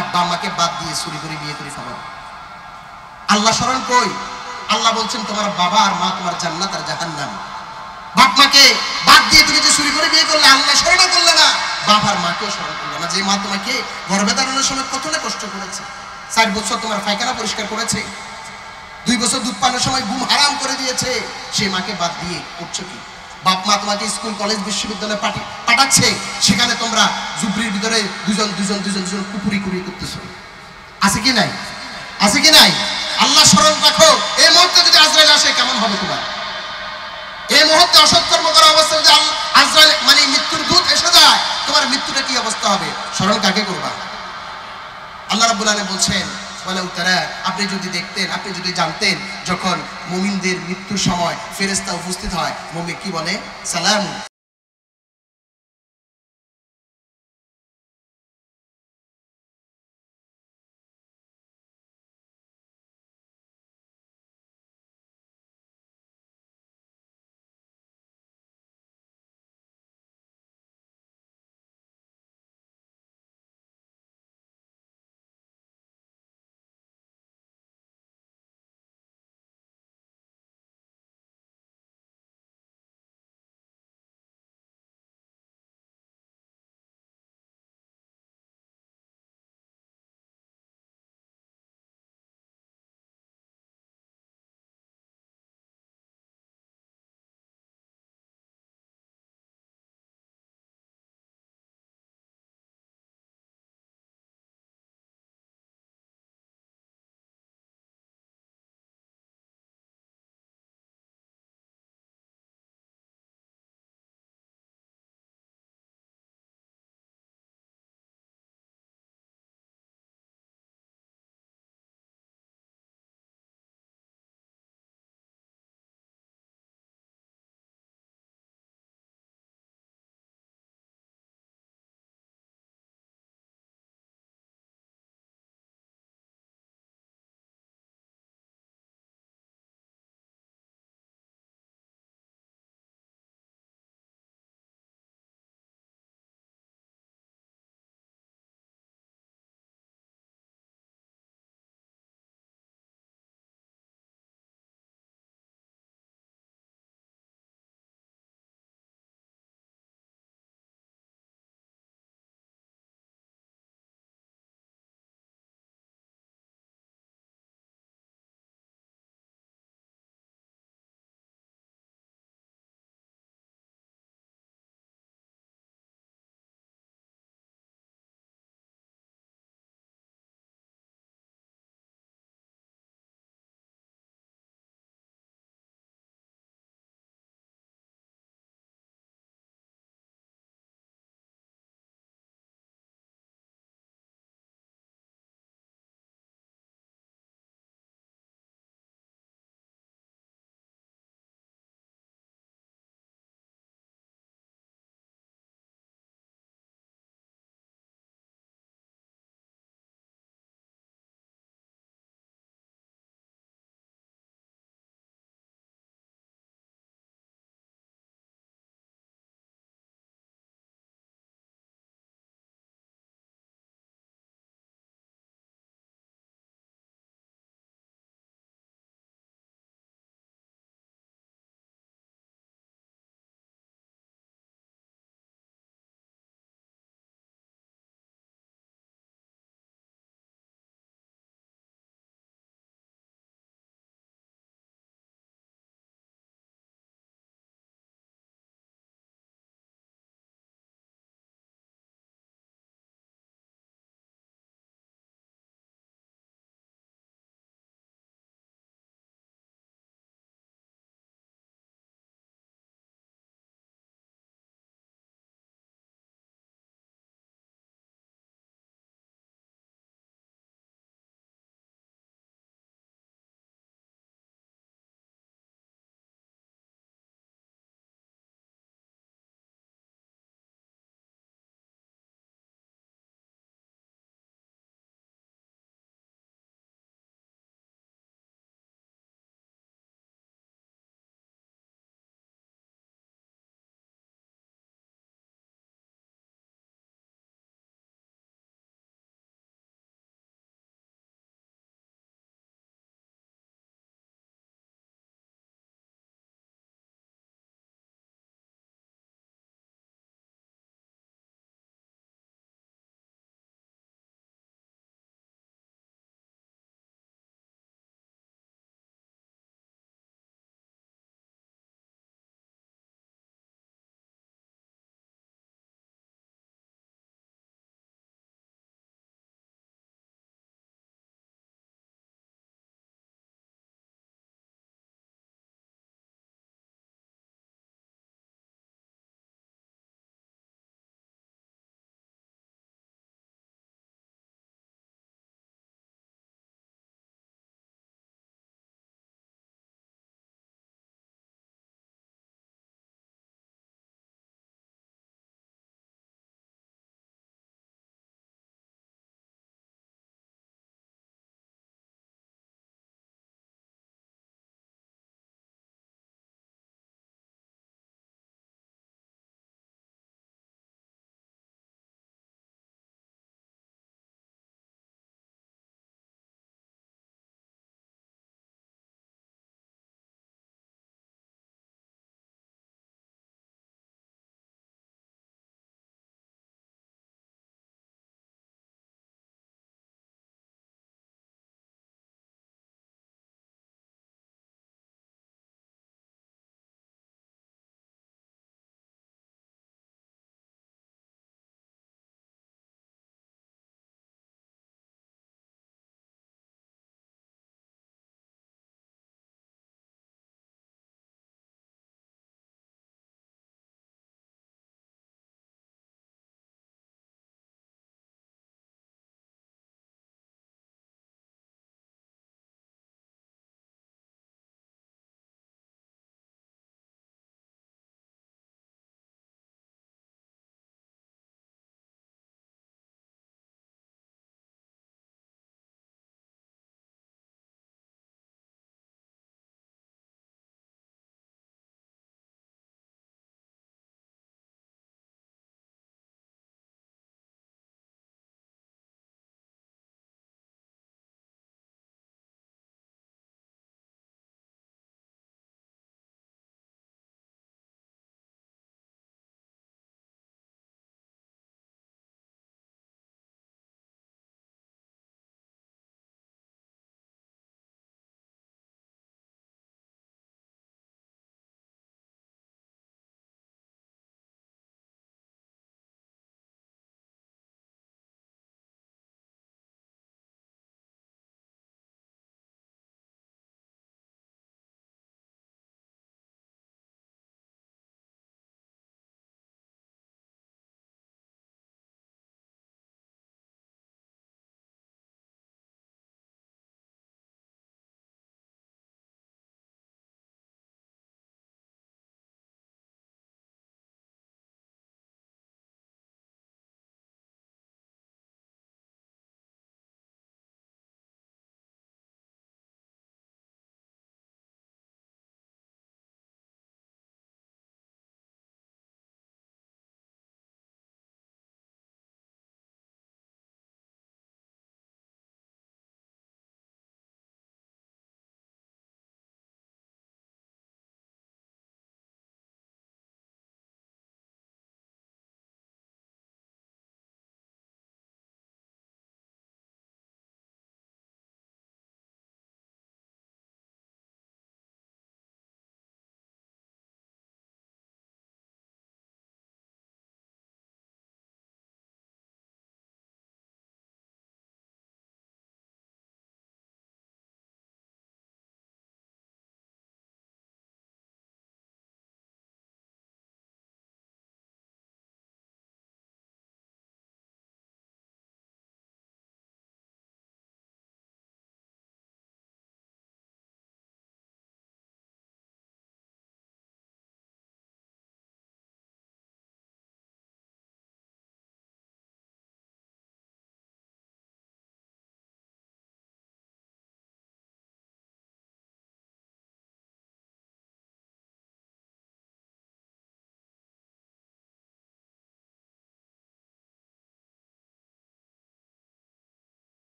আব্বা আমাকে বাদ দিয়ে চুরি করে বিয়ে করে ফেলো। আল্লাহ স্মরণ কই? আল্লাহ বলছেন তোমার বাবা আর মা তোমার জান্নাত আর জাহান্নাম। বাপ মাকে বাদ দিয়ে তুমি যে চুরি করে বিয়ে করলে, আল্লাহ স্মরণ করলে না, বাবার মাকেও স্মরণ করলে না। যে মা তোমাকে গর্ভে ধারণের সময় কত না কষ্ট করেছে, 4 বছর তোমার পায়খানা পরিষ্কার করেছে, 2 বছর দুধ পানের সময় ঘুম হারাম করে দিয়েছে, সেই মাকে বাদ দিয়ে করছো কি? বাপ মা তোমাকে স্কুল কলেজ বিশ্ববিদ্যালয়ে পাঠাচ্ছে, সেখানে তোমরা জুবরির ভিতরে দুজন কুপুরি করতেছো। আছে কি নাই? আছে কি নাই? আল্লাহ স্মরণ রাখো। এই মুহূর্তে যদি আজরাইল আসে কেমন হবে তোমার? এই মুহূর্তে অসৎকর্ম করা অবস্থা যদি আজরাইল মানে মৃত্যুর দূত এসে যায়, তোমার মৃত্যুটা কি অবস্থা হবে? স্মরণ কাকে করবা? আল্লাহ রাব্বুল আলামিন বলছেন ওয়ালাউ তারা, আপনি যদি দেখতেন, আপনি যদি জানতেন, যখন মুমিনদের মৃত্যুর সময় ফেরেশতা উপস্থিত হয়, মুমিন কি বলে? সালাম।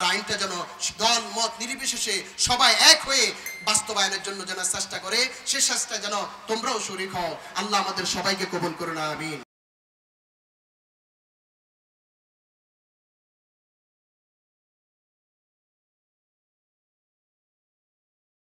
আইনটা যেন দল মত নির্বিশেষে সবাই এক হয়ে বাস্তবায়নের জন্য যেন চেষ্টা করে, সে চেষ্টা যেন তোমরাও শরীক হও। আল্লাহ আমাদের সবাইকে কবুল করুন, আমিন।